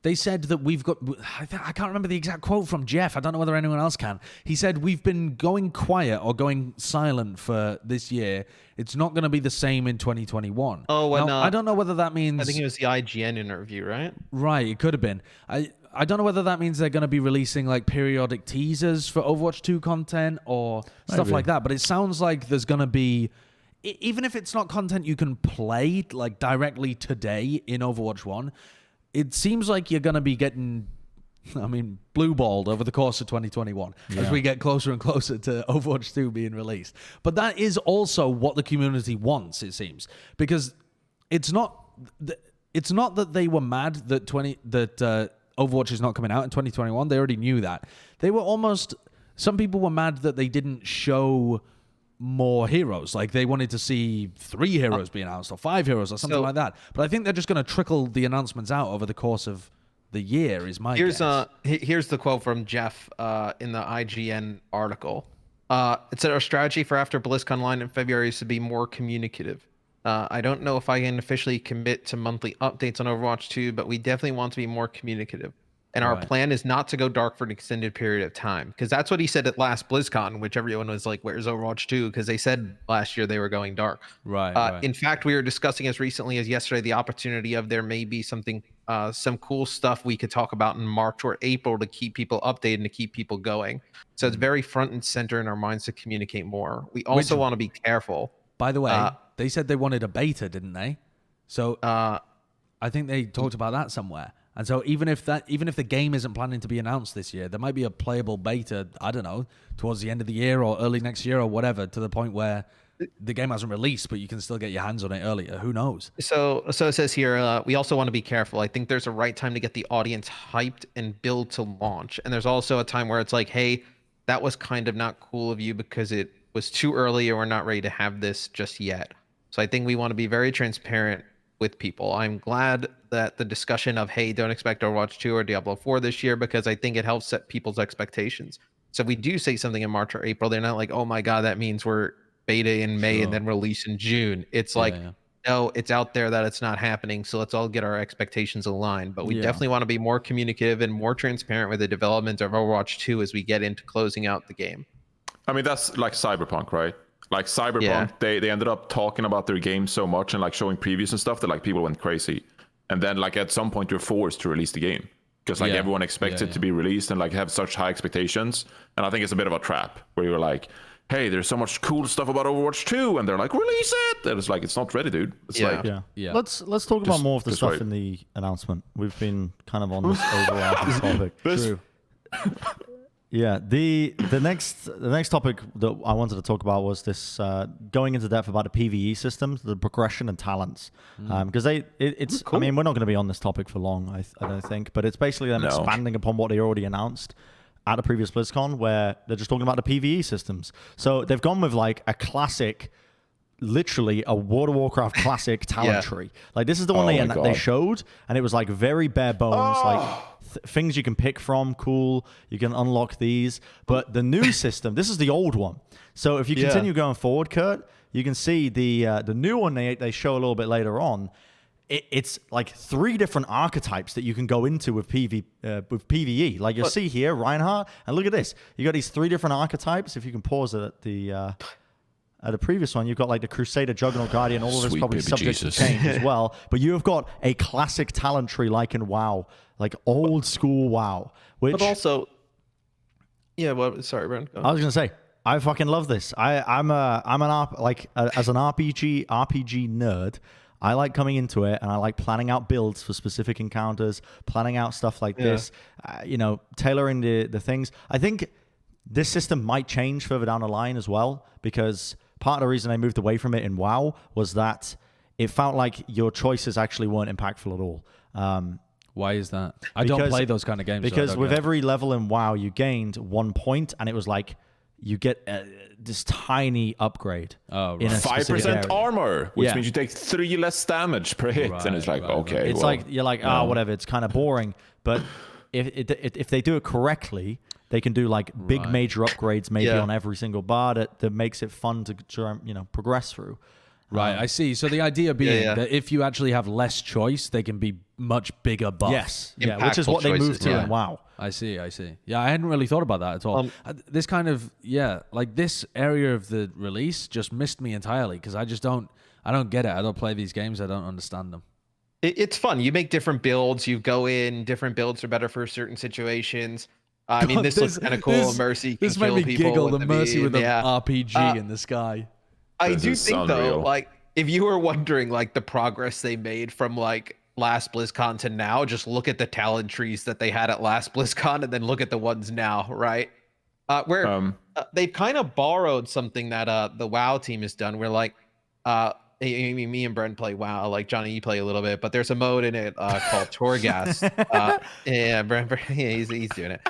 They said that we've got... I can't remember the exact quote from Jeff. I don't know whether anyone else can. He said, we've been going quiet or going silent for this year. It's not going to be the same in 2021. Oh, well, now, I don't know whether that means... I think it was the IGN interview, right? Right, it could have been. I don't know whether that means they're going to be releasing like periodic teasers for Overwatch 2 content or stuff like that. But it sounds like there's going to be... Even if it's not content you can play like directly today in Overwatch 1... It seems like you're going to be getting, blue-balled over the course of 2021 as we get closer and closer to Overwatch 2 being released. But that is also what the community wants, it seems. Because it's not that they were mad that Overwatch is not coming out in 2021. They already knew that. Some people were mad that they didn't show more heroes. Like they wanted to see 3 heroes be announced or 5 heroes or something like that. But I think they're just going to trickle the announcements out over the course of the year is my guess. Here's the quote from Jeff in the IGN article. It said, our strategy for after BlizzConline in February is to be more communicative. I don't know if I can officially commit to monthly updates on Overwatch 2, but we definitely want to be more communicative. And our plan is not to go dark for an extended period of time, because that's what he said at last BlizzCon, which everyone was like, where's Overwatch 2? Because they said last year they were going dark. Right. In fact, we were discussing as recently as yesterday the opportunity of there may be something, some cool stuff we could talk about in March or April to keep people updated and to keep people going. So it's very front and center in our minds to communicate more. We also want to be careful. By the way, they said they wanted a beta, didn't they? So I think they talked about that somewhere. And so even if the game isn't planning to be announced this year, there might be a playable beta, I don't know, towards the end of the year or early next year or whatever, to the point where the game hasn't released, but you can still get your hands on it earlier. Who knows? So it says here, we also want to be careful. I think there's a right time to get the audience hyped and build to launch. And there's also a time where it's like, hey, that was kind of not cool of you because it was too early or we're not ready to have this just yet. So I think we want to be very transparent with people. I'm glad that the discussion of, hey, don't expect Overwatch 2 or Diablo 4 this year, because I think it helps set people's expectations. So if we do say something in March or April, they're not like, oh my God, that means we're beta in May and then release in June. It's like, no, it's out there that it's not happening. So let's all get our expectations aligned. But we definitely want to be more communicative and more transparent with the development of Overwatch 2 as we get into closing out the game. I mean, that's like Cyberpunk, right? Like Cyberpunk, they ended up talking about their game so much and like showing previews and stuff that like people went crazy. And then like at some point you're forced to release the game because like everyone expects it to be released and like have such high expectations. And I think it's a bit of a trap where you're like, hey, there's so much cool stuff about Overwatch 2, and they're like, release it. And it's like, it's not ready, dude. It's like, Let's talk about more of the stuff in the announcement. We've been kind of on this overarching topic. True. Yeah, the next topic that I wanted to talk about was this going into depth about the PvE systems, the progression and talents, because it's. Cool. I mean, we're not going to be on this topic for long, I don't think, but it's basically them expanding upon what they already announced at the previous BlizzCon, where they're just talking about the PvE systems. So they've gone with like a classic, literally a World of Warcraft classic talent tree. Like this is the one they showed, and it was like very bare bones, like things you can pick from, cool. You can unlock these, but the new system, this is the old one. So if you continue going forward, Kurt, you can see the new one they show a little bit later on. It's like 3 different archetypes that you can go into with PvE. Like you'll see here, Reinhardt, and look at this. You got these 3 different archetypes. If you can pause it at the previous one, you've got like the Crusader, Juggernaut, Guardian. All of this probably subject to change as well. But you have got a classic talent tree like in WoW, like old school WoW. But also, sorry, Bren. I was gonna say, I fucking love this. I'm an as an RPG nerd. I like coming into it, and I like planning out builds for specific encounters, planning out stuff like this, tailoring the things. I think this system might change further down the line as well, because part of the reason I moved away from it in WoW was that it felt like your choices actually weren't impactful at all. Why is that? I don't play those kind of games. Because with every level in WoW, you gained 1 point, and it was like you get this tiny upgrade. Oh, right. In a 5% armor, which means you take 3 less damage per hit, and it's like okay. It's like you're like whatever. It's kind of boring, but if they do it correctly, they can do like big major upgrades maybe on every single bar that makes it fun to progress through. Right, I see. So the idea being that if you actually have less choice, they can be much bigger buffs. Yes, which is what they moved to in WoW. I see. Yeah, I hadn't really thought about that at all. This kind of, like this area of the release just missed me entirely because I don't get it. I don't play these games. I don't understand them. It's fun. You make different builds. You go in, different builds are better for certain situations. I mean, this looks kind of cool. Mercy can this made kill me people giggle. with The Mercy with an yeah. RPG in the sky. I do think though, like if you were wondering like the progress they made from like last BlizzCon to now, just look at the talent trees that they had at last BlizzCon and then look at the ones now, right? Where they've kind of borrowed something that the WoW team has done. Where like me and Bren play WoW, like Johnny, you play a little bit, but there's a mode in it called Torghast. Bren, he's doing it.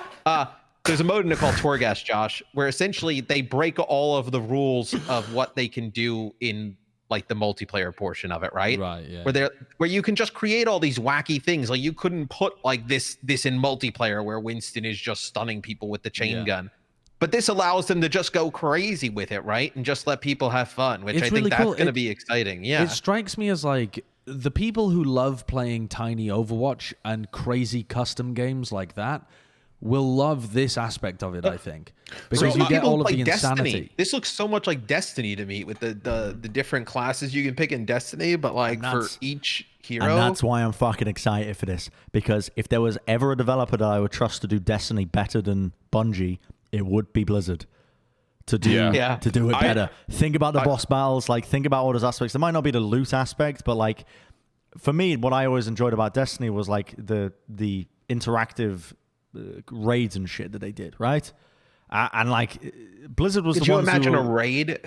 There's a mode in it called Torghast, Josh, where essentially they break all of the rules of what they can do in like the multiplayer portion of it, right? Right, yeah. Where you can just create all these wacky things. Like you couldn't put like this in multiplayer where Winston is just stunning people with the chain gun. But this allows them to just go crazy with it, right? And just let people have fun, which I think that's going to be exciting. Yeah. It strikes me as like the people who love playing tiny Overwatch and crazy custom games like that will love this aspect of it, I think, because you get all of the insanity. Destiny. This looks so much like Destiny to me, with the different classes you can pick in Destiny, but like for each hero. And that's why I'm fucking excited for this, because if there was ever a developer that I would trust to do Destiny better than Bungie, it would be Blizzard. To do it better. Think about the boss battles, like think about all those aspects. There might not be the loot aspect, but like for me, what I always enjoyed about Destiny was like the interactive raids and shit that they did, right? And like Blizzard was Could the you ones imagine who a raid?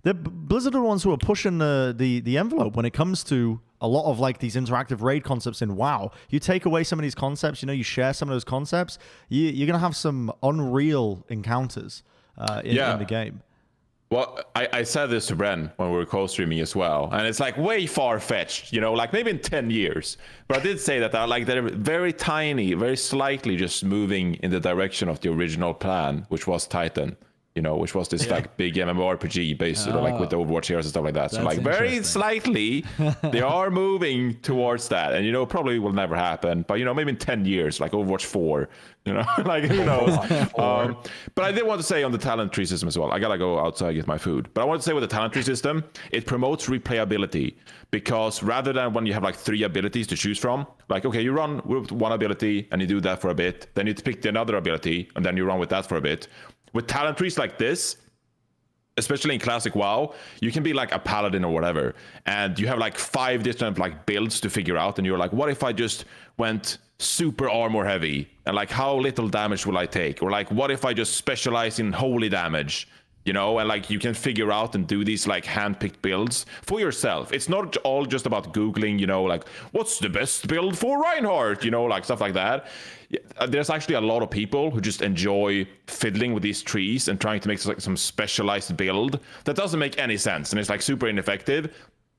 The Blizzard are the ones who are pushing the envelope when it comes to a lot of like these interactive raid concepts in WoW. You take away some of these concepts, you share some of those concepts, you're gonna have some unreal encounters in the game. Well, I said this to Bren when we were co-streaming as well, and it's like way far-fetched, like maybe in 10 years. But I did say that they're very tiny, very slightly just moving in the direction of the original plan, which was Titan, which was this like big MMORPG based like with the Overwatch heroes and stuff like that. So like very slightly, they are moving towards that, and probably will never happen. But maybe in 10 years, like Overwatch 4, like who knows. But I did want to say on the talent tree system as well. I gotta go outside and get my food. But I want to say with the talent tree system, it promotes replayability, because rather than when you have like 3 abilities to choose from, like okay, you run with one ability and you do that for a bit, then you pick another ability and then you run with that for a bit. With talent trees like this, especially in classic WoW, you can be like a paladin or whatever, and you have like 5 different like builds to figure out, and you're like, what if I just went super armor heavy, and like how little damage will I take? Or like, what if I just specialize in holy damage? And like you can figure out and do these like hand-picked builds for yourself. It's not all just about Googling, like what's the best build for Reinhardt, like stuff like that. There's actually a lot of people who just enjoy fiddling with these trees and trying to make like some specialized build that doesn't make any sense, and it's like super ineffective,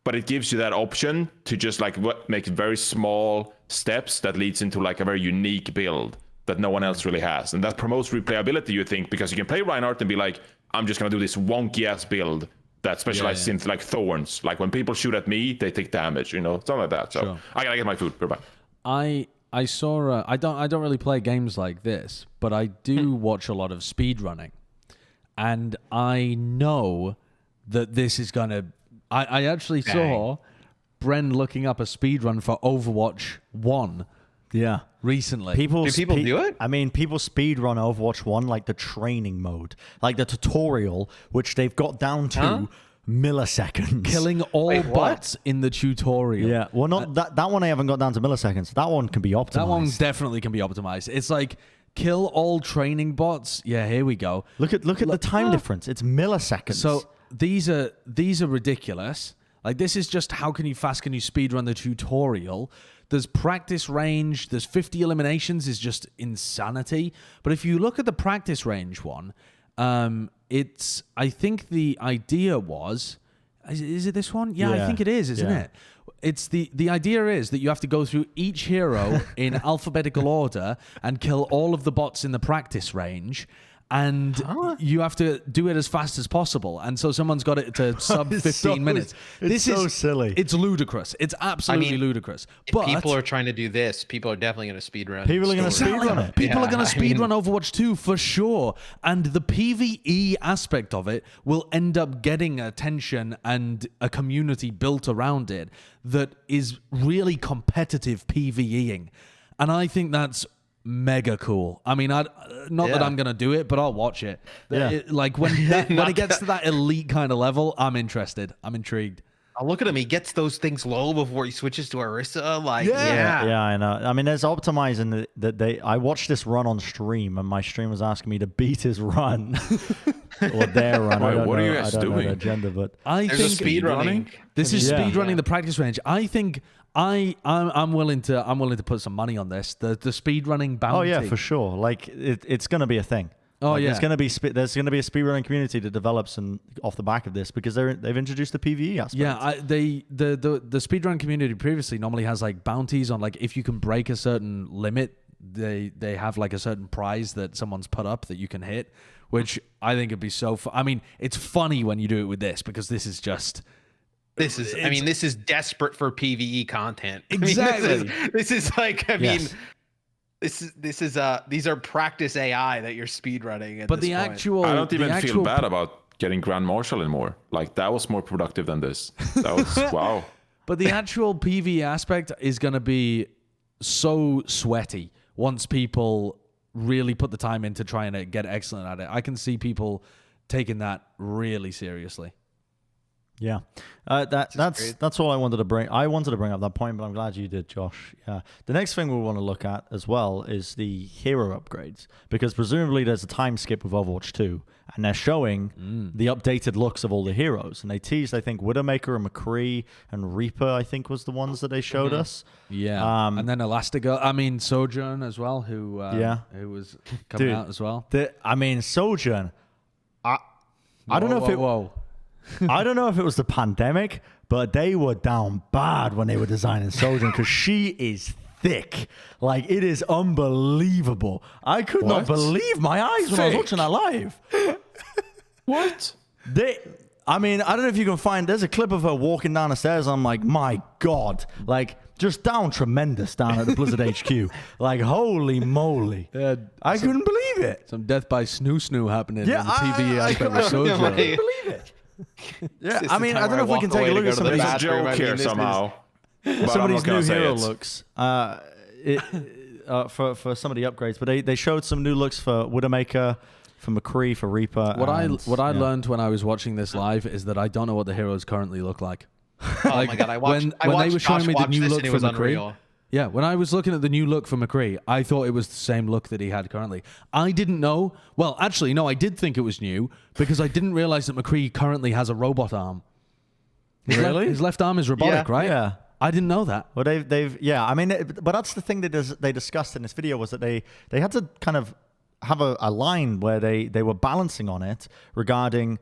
but it gives you that option to just like make very small steps that leads into like a very unique build that no one else really has. And that promotes replayability, you think, because you can play Reinhardt and be like, I'm just going to do this wonky ass build that specializes in like thorns. Like when people shoot at me, they take damage, something like that. So I got to get my food. Goodbye. I saw, I don't really play games like this, but I do watch a lot of speedrunning. And I know that this is going to, I actually saw Bren looking up a speedrun for Overwatch 1. Yeah. Recently. Do people do it? I mean, people speedrun Overwatch 1 like the training mode, like the tutorial, which they've got down to milliseconds. Killing all bots in the tutorial. Yeah. Well, not that one I haven't got down to milliseconds. That one can be optimized. That one definitely can be optimized. It's like kill all training bots. Yeah, here we go. Look at the time difference. It's milliseconds. So these are ridiculous. Like this is just how fast can you speedrun the tutorial? There's practice range. There's 50 eliminations is just insanity. But if you look at the practice range one, I think the idea was, is it this one? Yeah, I think it is, isn't it? It's the idea is that you have to go through each hero in alphabetical order and kill all of the bots in the practice range. And you have to do it as fast as possible. And so someone's got it to sub 15 minutes. This is so silly. It's ludicrous. It's absolutely ludicrous. But people are trying to do this. People are definitely going to speedrun. People are going to speedrun it. People are going to speedrun Overwatch 2 for sure. And the PvE aspect of it will end up getting attention and a community built around it that is really competitive PvEing. And I think that's mega cool. I mean, that I'm gonna do it, but I'll watch it. Like when it gets to that elite kind of level, I'm interested. I'm intrigued. Oh, look at him. He gets those things low before he switches to Orisa. Like, yeah, I know. I mean, there's optimizing that I watched this run on stream, and my stream was asking me to beat his run or their run. Wait, I don't what know, are you guys I don't know doing? the agenda, but There's speed running. This is speed running the practice range. I think I'm willing to put some money on this. The speed running bounty. Oh yeah, for sure. Like it's going to be a thing. Oh like, yeah, there's going to be a speedrunning community that develops off the back of this because they've introduced the PvE aspect. Yeah, the speedrun community previously normally has like bounties on like if you can break a certain limit, they have like a certain prize that someone's put up that you can hit, which I think would be so. I mean, it's funny when you do it with this because this is just This is desperate for PvE content. Exactly. This is like, Yes. these are practice AI that you're speedrunning. But the actual, I don't even feel bad pro- about getting Grand Marshal anymore. Like, that was more productive than this. That was, wow. But the actual PvE aspect is going to be so sweaty once people really put the time into trying to get excellent at it. I can see people taking that really seriously. Yeah, that's all I wanted to bring. I wanted to bring up that point, but I'm glad you did, Josh. Yeah. The next thing we want to look at as well is the hero upgrades, because presumably there's a time skip with Overwatch 2, and they're showing the updated looks of all the heroes. And they teased, I think, Widowmaker and McCree and Reaper, I think, was the ones that they showed us. Yeah, and then Sojourn as well, who was coming out as well. Sojourn. I don't know if it. I don't know if it was the pandemic, but they were down bad when they were designing Sojourn, because she is thick. Like, it is unbelievable. I could not believe my eyes when I was watching that live. What? I don't know if you can find, there's a clip of her walking down the stairs. I'm like, my God. Like, just down tremendous down at the Blizzard HQ. Like, holy moly. I couldn't believe it. Some death by snoo happening in the PvE aspect of Sojourn. I couldn't believe it. Yeah, I don't know if we can take a look at some of There's these a joke here somehow. some of these new hero looks for some of the upgrades, but they showed some new looks for Widowmaker, for McCree, for Reaper. What I learned when I was watching this live is that I don't know what the heroes currently look like. Oh my God! I watched. When they were showing me the new look for McCree. Unreal. Yeah, when I was looking at the new look for McCree, I thought it was the same look that he had currently. I didn't know. Well, actually, no, I did think it was new because I didn't realize that McCree currently has a robot arm. His left arm is robotic, right? Yeah. I didn't know that. Well, but that's the thing that they discussed in this video, was that they had to kind of have a line where they were balancing on it regarding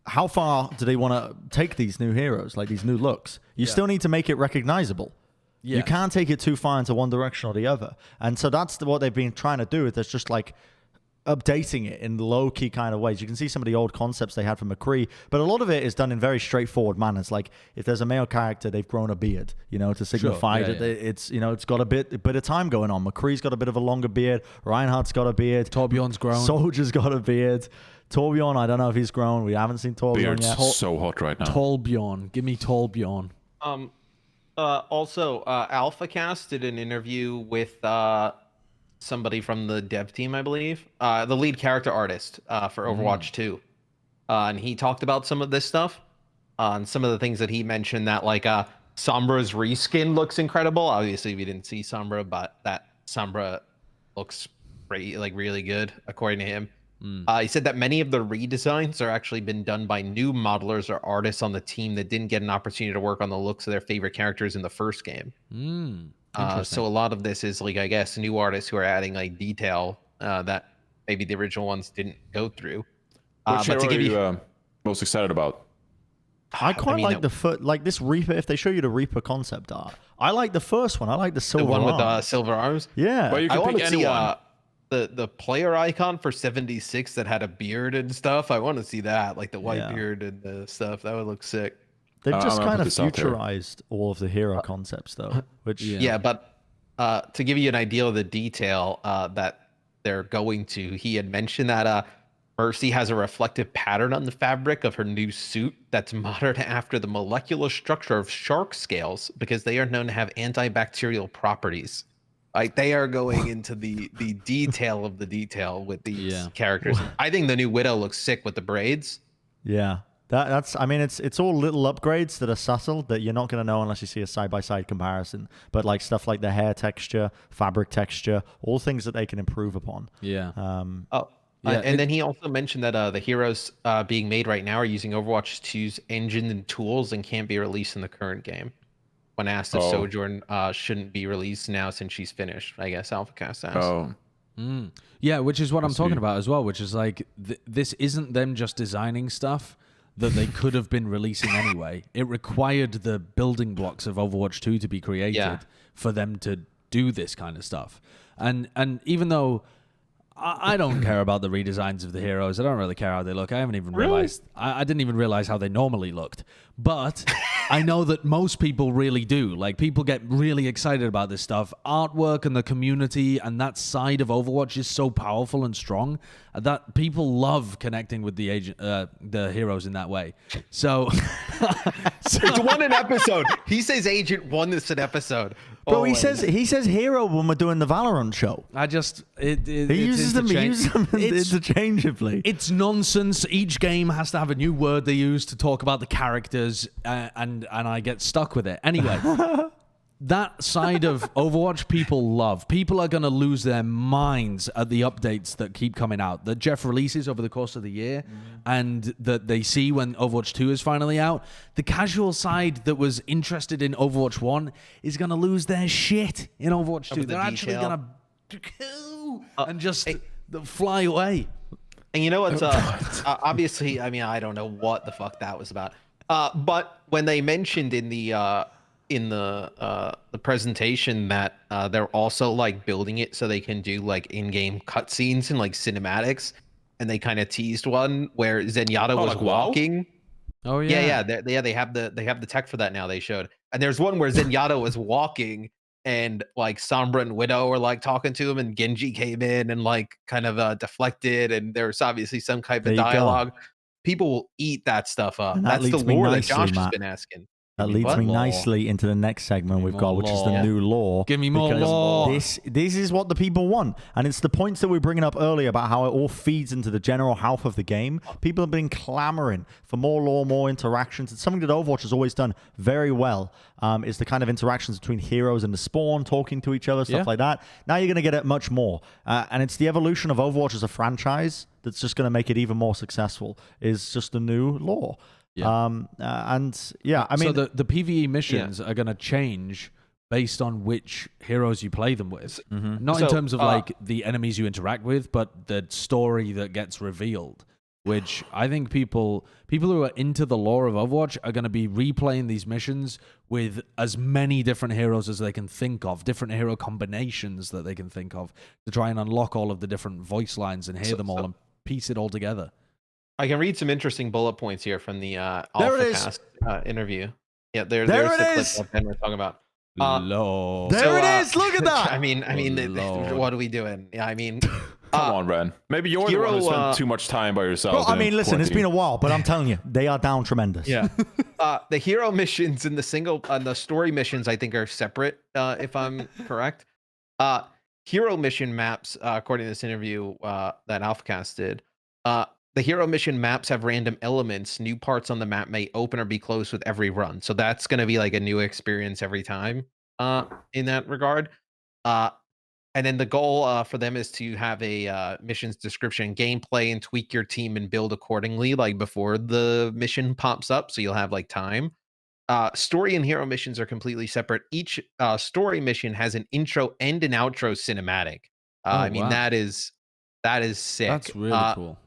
how far do they want to take these new heroes, like these new looks. You still need to make it recognizable. Yes. You can't take it too far into one direction or the other. And so that's what they've been trying to do. It's just like updating it in low-key kind of ways. You can see some of the old concepts they had for McCree, but a lot of it is done in very straightforward manners. Like, if there's a male character, they've grown a beard, to signify that it's it's got a bit of time going on. McCree's got a bit of a longer beard. Reinhardt's got a beard. Torbjorn's grown. Soldier's got a beard. Torbjorn, I don't know if he's grown. We haven't seen Torbjorn Beard's yet. so hot right now. Torbjorn. Give me Torbjorn. Also, AlphaCast did an interview with somebody from the dev team, I believe, the lead character artist for Overwatch 2. And he talked about some of this stuff, and some of the things that he mentioned, that like Sombra's reskin looks incredible. Obviously, we didn't see Sombra, but that Sombra looks really good, according to him. He said that many of the redesigns are actually been done by new modelers or artists on the team that didn't get an opportunity to work on the looks of their favorite characters in the first game. So a lot of this is, like, I guess, new artists who are adding like detail that maybe the original ones didn't go through. Which hero are you most excited about? I quite like this Reaper. If they show you the Reaper concept art, I like the first one. I like the silver one arms. with silver arms. Yeah, but you can pick anyone. The player icon for 76 that had a beard and stuff. I want to see that, like the white beard and the stuff. That would look sick. They've just kind of futurized all of the hero concepts, though. Which but to give you an idea of the detail that they're going to, he had mentioned that Mercy has a reflective pattern on the fabric of her new suit that's modeled after the molecular structure of shark scales, because they are known to have antibacterial properties. Like, they are going into the detail of the detail with these characters. I think the new Widow looks sick with the braids. Yeah. That's it's all little upgrades that are subtle that you're not going to know unless you see a side-by-side comparison. But like stuff like the hair texture, fabric texture, all things that they can improve upon. Yeah. And then he also mentioned that the heroes being made right now are using Overwatch 2's engine and tools and can't be released in the current game. When asked if Sojourn shouldn't be released now since she's finished, I guess AlphaCast asked. Yeah, which is what I'm talking about as well, which is like, this isn't them just designing stuff that they could have been releasing anyway. It required the building blocks of Overwatch 2 to be created for them to do this kind of stuff. And even though I don't care about the redesigns of the heroes. I don't really care how they look. I haven't even realized. I didn't even realize how they normally looked. But I know that most people really do. Like, people get really excited about this stuff. Artwork and the community and that side of Overwatch is so powerful and strong that people love connecting with the heroes in that way. So, It's one an episode. He says Agent 1 is an episode. Bro, he says hero when we're doing the Valorant show. I just He uses them interchangeably. It's nonsense. Each game has to have a new word they use to talk about the characters, and I get stuck with it. Anyway, that side of Overwatch people love. People are going to lose their minds at the updates that keep coming out, that Jeff releases over the course of the year, and that they see when Overwatch 2 is finally out. The casual side that was interested in Overwatch 1 is going to lose their shit in Overwatch 2. They're actually going to and just fly away. And you know what? Obviously, I mean, I don't know what the fuck that was about. But when they mentioned in the presentation that they're also like building it so they can do like in-game cutscenes and like cinematics, and they kind of teased one where Zenyatta was like, wow? walking. Oh yeah, They have the tech for that now. They showed, and there's one where Zenyatta was walking, and like Sombra and Widow were like talking to him, and Genji came in and like kind of deflected, and there's obviously some type of dialogue. People will eat that stuff up. That's the lore that Josh has been asking. That leads me nicely into the next segment we've got, which is the new lore. Give me more lore. This is what the people want. And it's the points that we were bringing up earlier about how it all feeds into the general health of the game. People have been clamoring for more lore, more interactions. It's something that Overwatch has always done very well, is the kind of interactions between heroes and the spawn, talking to each other, stuff like that. Now you're going to get it much more. And it's the evolution of Overwatch as a franchise that's just going to make it even more successful, is just the new lore. Yeah. And yeah, I mean, so the PvE missions are going to change based on which heroes you play them with. Not in terms of like the enemies you interact with, but the story that gets revealed, which I think people who are into the lore of Overwatch are going to be replaying these missions with as many different heroes as they can think of, different hero combinations that they can think of, to try and unlock all of the different voice lines and hear them all and piece it all together. I can read some interesting bullet points here from the AlphaCast interview. Yeah, there's the clip that Ben was talking about. There it is. Look at that. I mean, what are we doing? Yeah, I mean, come on, Bren. Maybe you're the one who spent too much time by yourself. Well, I mean, listen, it's been a while, but I'm telling you, they are down tremendous. Yeah. The hero missions and the story missions, I think, are separate. If I'm correct. Hero mission maps, according to this interview that AlphaCast did. The hero mission maps have random elements. New parts on the map may open or be closed with every run. So that's going to be like a new experience every time in that regard. And then the goal for them is to have a mission's description, gameplay, and tweak your team and build accordingly, like before the mission pops up. So you'll have like time. Story and hero missions are completely separate. Each story mission has an intro and an outro cinematic. I mean, that is sick. That's really cool.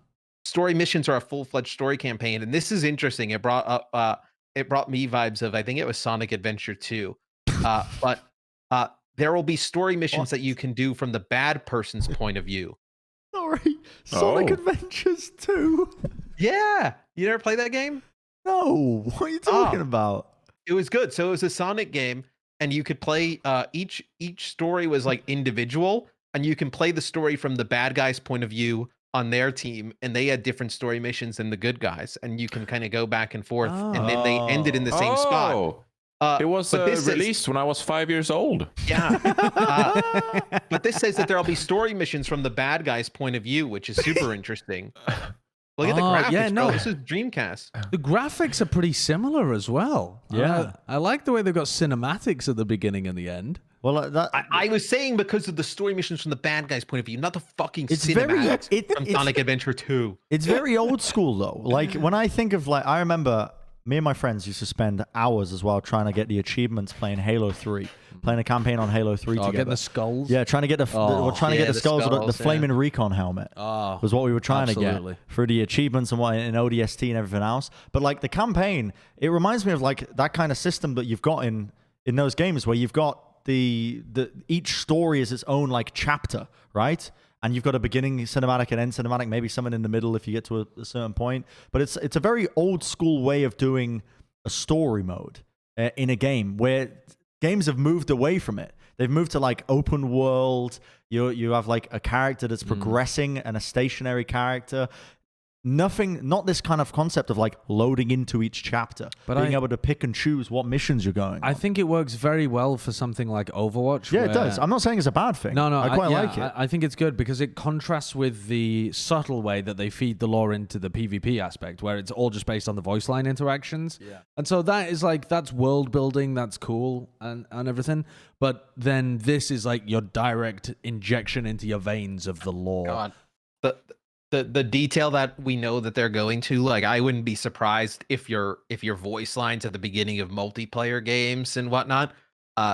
Story missions are a full-fledged story campaign, and this is interesting. It brought me vibes of, I think it was Sonic Adventure 2. But there will be story missions that you can do from the bad person's point of view. Sorry, Sonic Adventures 2. Yeah, you never played that game? No, what are you talking about? It was good. So it was a Sonic game, and you could play each story was like individual, and you can play the story from the bad guy's point of view on their team, and they had different story missions than the good guys, and you can kind of go back and forth, and then they ended in the same spot. It was released when I was 5 years old. Yeah. But this says that there'll be story missions from the bad guy's point of view, which is super interesting. Look at the graphics, bro. This is Dreamcast. The graphics are pretty similar as well. Yeah. I like the way they've got cinematics at the beginning and the end. Well, I was saying because of the story missions from the bad guy's point of view, not the fucking cinematics from Sonic Adventure 2. It's very old school, though. Like, when I think of, like, I remember me and my friends used to spend hours as well trying to get the achievements playing Halo 3, playing a campaign on Halo 3 together. Getting the skulls? Yeah, trying to get the skulls with the flaming recon helmet was what we were trying to get through the achievements and what in ODST and everything else. But, like, the campaign, it reminds me of, like, that kind of system that you've got in those games where you've got each story is its own like chapter, right? and you've got a beginning cinematic and end cinematic, maybe something in the middle if you get to a certain point. But it's a very old school way of doing a story mode in a game, where games have moved away from it. They've moved to like open world. You have like a character that's progressing and a stationary character. Not this kind of concept of like loading into each chapter, but being able to pick and choose what missions you're going on. I think it works very well for something like Overwatch. Yeah, it does. I'm not saying it's a bad thing. No, I quite like it. I think it's good because it contrasts with the subtle way that they feed the lore into the PvP aspect, where it's all just based on the voice line interactions. Yeah. And so that is like, that's world building, that's cool and everything. But then this is like your direct injection into your veins of the lore. God. The detail that we know that they're going to, like, I wouldn't be surprised if your voice lines at the beginning of multiplayer games and whatnot,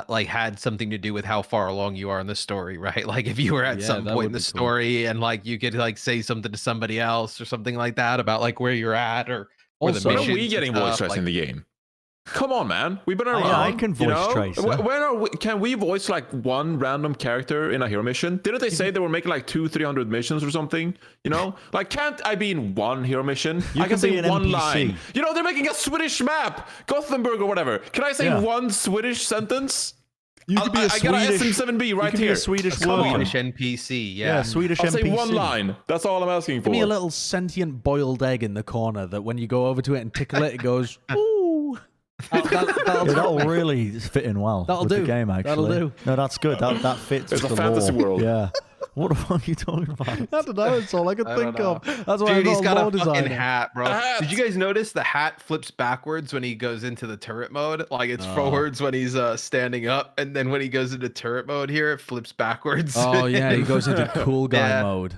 like had something to do with how far along you are in the story, right? Like if you were at some point in the story and like you could like say something to somebody else or something like that about like where you're at or also, the when are we getting voice trace in the game? Come on, man. We've been around. Yeah, I can voice trace. Can we voice like one random character in a hero mission? Didn't they say they were making like 200-300 missions or something? Like, can't I be in one hero mission? I can say one NPC. Line. They're making a Swedish map, Gothenburg or whatever. Can I say one Swedish sentence? You could be a Swedish. I got SM7B right here. A Swedish NPC. Yeah, Swedish I'll NPC. say one line. That's all I'm asking for. Give me a little sentient boiled egg in the corner that when you go over to it and tickle it, it goes, ooh. That'll really fit in well with the game, actually. That'll do. No, that's good. That fits. It's with a the fantasy lore. world. Yeah. What the fuck are you talking about? I don't know. It's all I could think of. That's why Dude, he's got a fucking designer. hat, bro. Did you guys notice the hat flips backwards when he goes into the turret mode? Like it's forwards when he's standing up, and then when he goes into turret mode here, it flips backwards. Oh yeah, he goes into cool guy mode.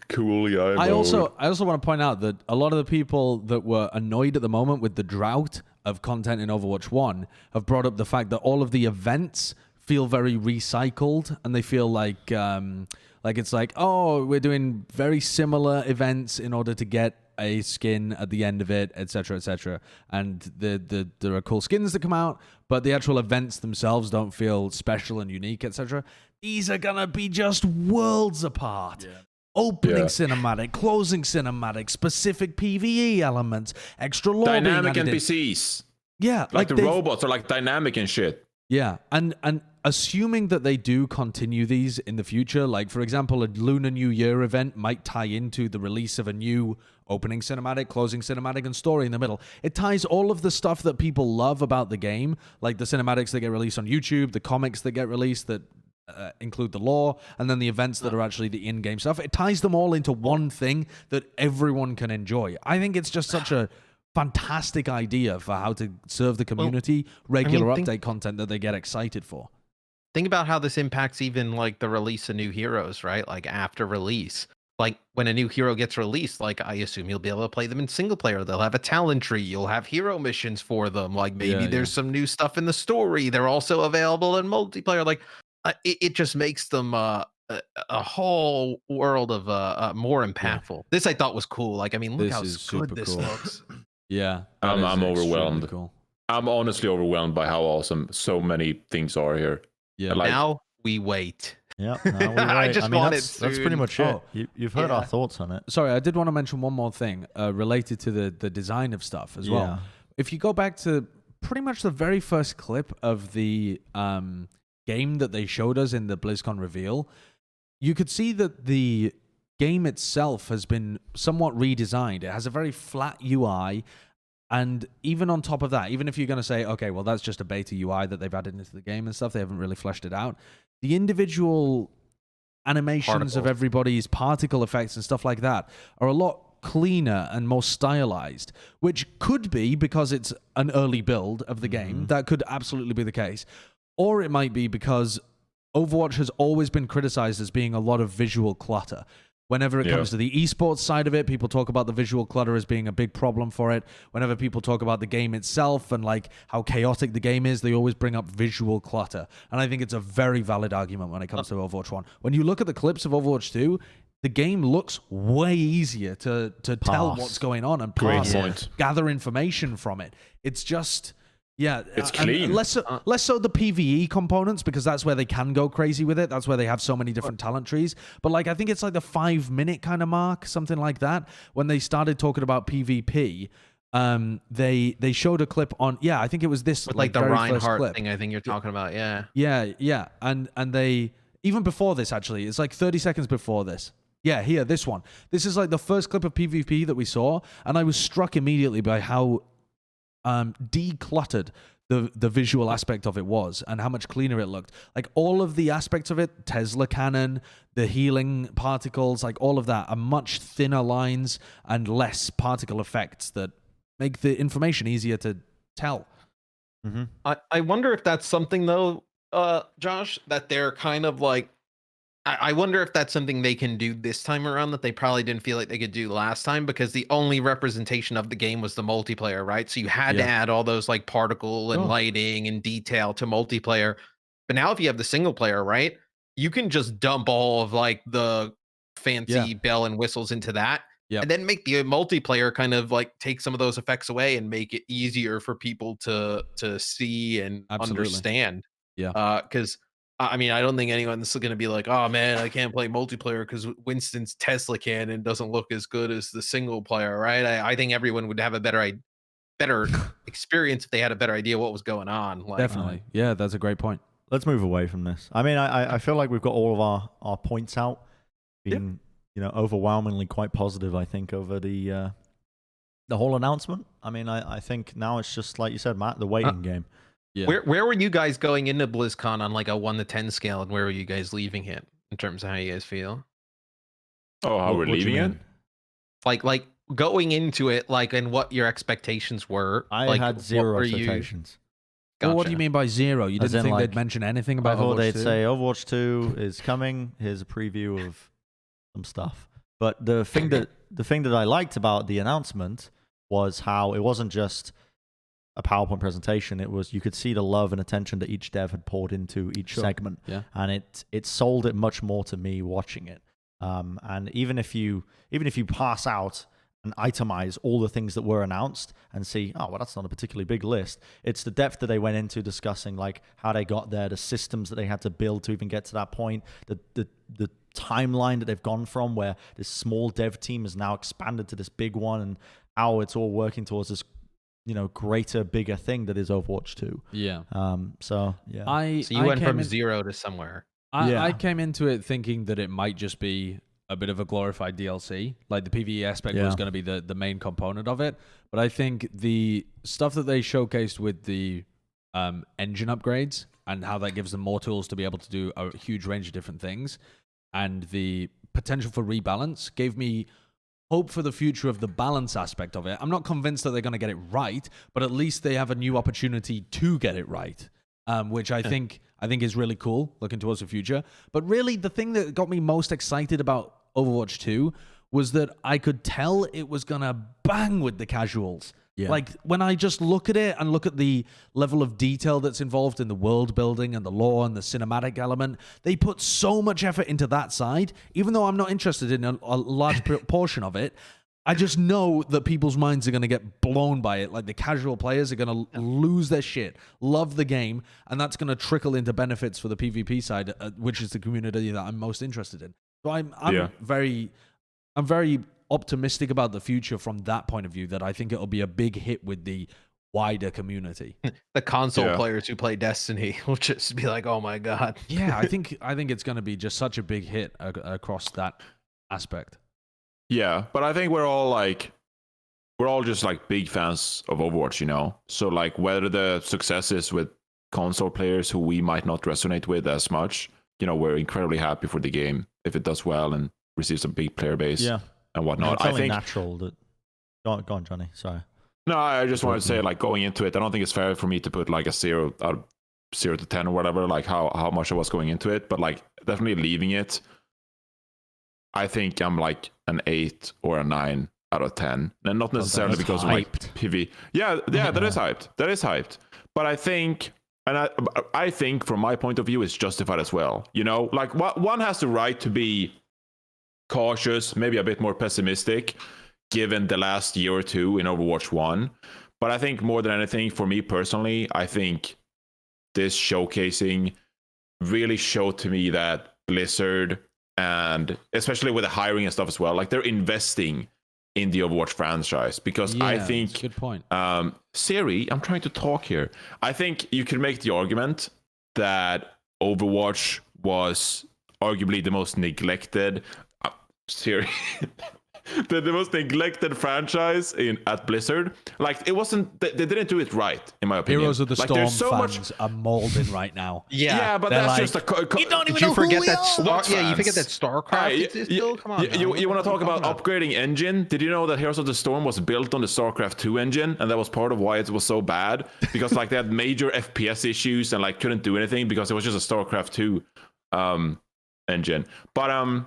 Cool guy mode. I also want to point out that a lot of the people that were annoyed at the moment with the drought of content in Overwatch 1 have brought up the fact that all of the events feel very recycled, and they feel like it's like, oh, we're doing very similar events in order to get a skin at the end of it, etc., etc. And there are cool skins that come out, but the actual events themselves don't feel special and unique, etc. These are gonna be just worlds apart. Yeah. Opening cinematic, closing cinematic, specific PvE elements, extra lore, dynamic NPCs. Yeah, like the robots are like dynamic and shit. Yeah, and assuming that they do continue these in the future, like for example, a Lunar New Year event might tie into the release of a new opening cinematic, closing cinematic, and story in the middle. It ties all of the stuff that people love about the game, like the cinematics that get released on YouTube, the comics that get released that include the lore, and then the events that are actually the in-game stuff. It ties them all into one thing that everyone can enjoy. I think it's just such a fantastic idea for how to serve the community regular update content that they get excited for. Think about how this impacts even like the release of new heroes, right? Like after release, like when a new hero gets released, like I assume you'll be able to play them in single player. They'll have a talent tree. You'll have hero missions for them. Like maybe there's some new stuff in the story. They're also available in multiplayer. Like it just makes them a whole world of more impactful. Yeah. This I thought was cool. Like, I mean, look how good this looks. Yeah, I'm overwhelmed. Cool. I'm honestly overwhelmed by how awesome so many things are here. Yeah. Now we wait. Yeah. I want that's pretty much it. You've heard our thoughts on it. Sorry, I did want to mention one more thing related to the design of stuff as well. If you go back to pretty much the very first clip of the game that they showed us in the BlizzCon reveal, you could see that the game itself has been somewhat redesigned. It has a very flat UI, and even on top of that, even if you're going to say, okay, well, that's just a beta UI that they've added into the game and stuff, they haven't really fleshed it out. The individual animations of everybody's particle effects and stuff like that are a lot cleaner and more stylized, which could be because it's an early build of the game. That could absolutely be the case. Or it might be because Overwatch has always been criticized as being a lot of visual clutter. Whenever it comes to the esports side of it, people talk about the visual clutter as being a big problem for it. Whenever people talk about the game itself and like how chaotic the game is, they always bring up visual clutter. And I think it's a very valid argument when it comes to Overwatch 1. When you look at the clips of Overwatch 2, the game looks way easier to tell what's going on and gather information from it. It's just... Yeah, It's and clean. less so the PvE components, because that's where they can go crazy with it. That's where they have so many different talent trees. But like, I think it's like the 5-minute kind of mark, something like that, when they started talking about PvP. They showed a clip on, I think it was this With like the very first Reinhardt clip. thing, I think you're talking about. Yeah. Yeah, and they, even before this, actually, it's like 30 seconds before this. Yeah, here, this one. This is like the first clip of PvP that we saw, and I was struck immediately by how decluttered the visual aspect of it was, and how much cleaner it looked. Like all of the aspects of it, Tesla cannon, the healing particles, like all of that are much thinner lines and less particle effects that make the information easier to tell. Mm-hmm. I wonder if that's something though, Josh, that they're kind of like, I wonder if that's something they can do this time around that they probably didn't feel like they could do last time, because the only representation of the game was the multiplayer, right? So you had to add all those like particle and lighting and detail to multiplayer. But now if you have the single player, right, you can just dump all of like the fancy bell and whistles into that. And then make the multiplayer kind of like take some of those effects away and make it easier for people to see and understand. Yeah. Because I mean, I don't think anyone's going to be like, oh man, I can't play multiplayer because Winston's Tesla cannon doesn't look as good as the single player, right? I think everyone would have a better experience if they had a better idea what was going on. Like, Definitely. Yeah, that's a great point. Let's move away from this. I mean, I feel like we've got all of our points out, being overwhelmingly quite positive, I think, over the whole announcement. I mean, I think now it's just like you said, Matt, the waiting game. Yeah. Where were you guys going into BlizzCon on like a 1 to 10 scale, and where were you guys leaving it in terms of how you guys feel? Oh, how we're leaving it? Like going into it, like, and what your expectations were. I had zero expectations. Well, what do you mean by zero? You didn't think like, they'd mention anything about Overwatch 2? I thought they'd 2? say Overwatch 2 is coming. Here's a preview of some stuff. But the thing that I liked about the announcement was how it wasn't just a PowerPoint presentation. It was, you could see the love and attention that each dev had poured into each segment, and it sold it much more to me watching it. And even if you pass out and itemize all the things that were announced and see, oh well, that's not a particularly big list. It's the depth that they went into discussing, like how they got there, the systems that they had to build to even get to that point, the timeline that they've gone from, where this small dev team has now expanded to this big one, and how it's all working towards this greater, bigger thing that is Overwatch 2. Yeah. So yeah. So you went from 0 to somewhere. I came into it thinking that it might just be a bit of a glorified DLC. Like the PvE aspect was going to be the main component of it. But I think the stuff that they showcased with the engine upgrades and how that gives them more tools to be able to do a huge range of different things, and the potential for rebalance, gave me hope for the future of the balance aspect of it. I'm not convinced that they're going to get it right, but at least they have a new opportunity to get it right, which I think is really cool, looking towards the future. But really, the thing that got me most excited about Overwatch 2 was that I could tell it was going to bang with the casuals. Yeah. Like, when I just look at it and look at the level of detail that's involved in the world building and the lore and the cinematic element, they put so much effort into that side. Even though I'm not interested in a large portion of it, I just know that people's minds are going to get blown by it. Like, the casual players are going to lose their shit, love the game, and that's going to trickle into benefits for the PvP side, which is the community that I'm most interested in. So I'm very optimistic about the future from that point of view, that I think it'll be a big hit with the wider community. The console players who play Destiny will just be like, oh my God. Yeah, I think it's going to be just such a big hit across that aspect. Yeah, but I think we're all just like big fans of Overwatch, So like, whether the success is with console players who we might not resonate with as much, we're incredibly happy for the game if it does well and receives a big player base. Yeah. And whatnot. It's only natural that. Go on, Johnny. Sorry. No, I just wanted to say, like, going into it, I don't think it's fair for me to put like a 0 to 10 or whatever, like how much I was going into it, but like definitely leaving it, I think I'm like an 8 or a 9 out of 10, and not necessarily because of like PV. Yeah, that is hyped. That is hyped. But I think, and I think from my point of view, it's justified as well. Like one has the right to be cautious, maybe a bit more pessimistic, given the last year or two in Overwatch 1. But I think more than anything, for me personally, I think this showcasing really showed to me that Blizzard, and especially with the hiring and stuff as well, like they're investing in the Overwatch franchise, because I think that's a good point. Siri, I'm trying to talk here. I think you can make the argument that Overwatch was arguably the most neglected Siri the most neglected franchise at Blizzard. Like, it wasn't, they didn't do it right, in my opinion. Heroes of the like, Storm there's so fans are molding right now. Yeah, but that's just a you don't even know who we are. Yeah, you forget that StarCraft is still. Come on. You want to talk about upgrading engine? Did you know that Heroes of the Storm was built on the StarCraft 2 engine, and that was part of why it was so bad? Because like they had major FPS issues and like couldn't do anything because it was just a StarCraft 2 engine. But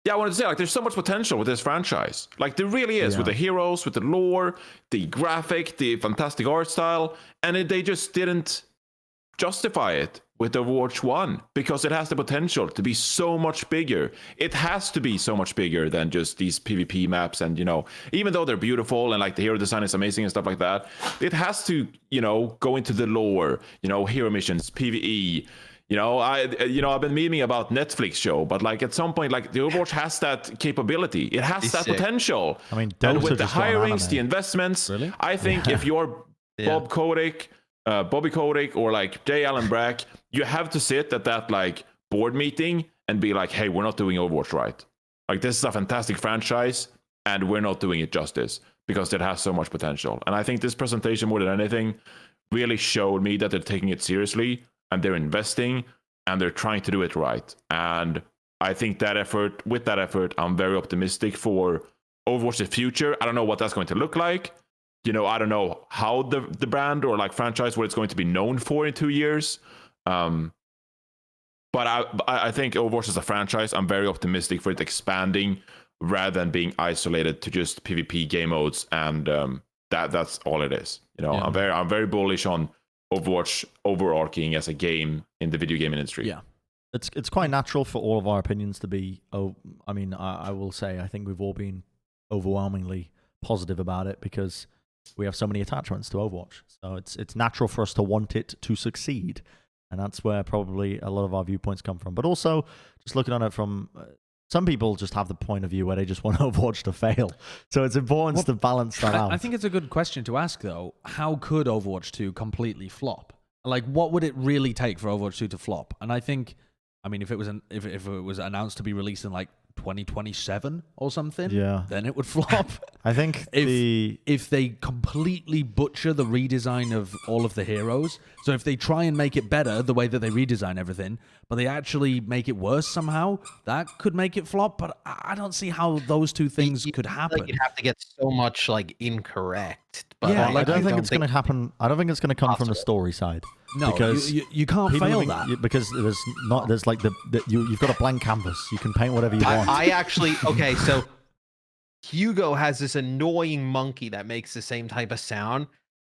yeah, I wanted to say, like, there's so much potential with this franchise. Like, there really is, with the heroes, with the lore, the graphic, the fantastic art style, and they just didn't justify it with Overwatch 1 because it has the potential to be so much bigger. It has to be so much bigger than just these PvP maps, and, you know, even though they're beautiful and, like, the hero design is amazing and stuff like that, it has to, you know, go into the lore, you know, hero missions, PvE. You know, I've been memeing about Netflix show, but like at some point, like the Overwatch has that capability. It has that potential. I mean, and with the hirings, the investments, I think if you're Bobby Kotick, or like J. Allen Brack, you have to sit at that like board meeting and be like, hey, we're not doing Overwatch right. Like, this is a fantastic franchise and we're not doing it justice because it has so much potential. And I think this presentation, more than anything, really showed me that they're taking it seriously. And they're investing, and they're trying to do it right. And I think with that effort, I'm very optimistic for Overwatch's future. I don't know what that's going to look like. You know, I don't know how the brand or like franchise, what it's going to be known for in 2 years. But I think Overwatch as a franchise, I'm very optimistic for it expanding rather than being isolated to just PvP game modes. And that's all it is. You know, I'm very bullish on Overwatch overarching as a game in the video game industry. Yeah, it's quite natural for all of our opinions to be. I mean, I will say I think we've all been overwhelmingly positive about it because we have so many attachments to Overwatch. So it's natural for us to want it to succeed, and that's where probably a lot of our viewpoints come from. But also, just looking at it from some people just have the point of view where they just want Overwatch to fail. So it's important to balance that out. I think it's a good question to ask, though. How could Overwatch 2 completely flop? Like, what would it really take for Overwatch 2 to flop? And I think, I mean, if it was announced to be released in like 2027 or something, then it would flop. I think if they completely butcher the redesign of all of the heroes, so if they try and make it better the way that they redesign everything, but they actually make it worse somehow, that could make it flop. But I don't see how those two things could happen. Like, you'd have to get so much like incorrect. But yeah, I don't think it's going to happen. I don't think it's going to come from the story side. No, because you can't fail that. Because there's like you've got a blank canvas. You can paint whatever you want. I actually, okay, so Hugo has this annoying monkey that makes the same type of sound,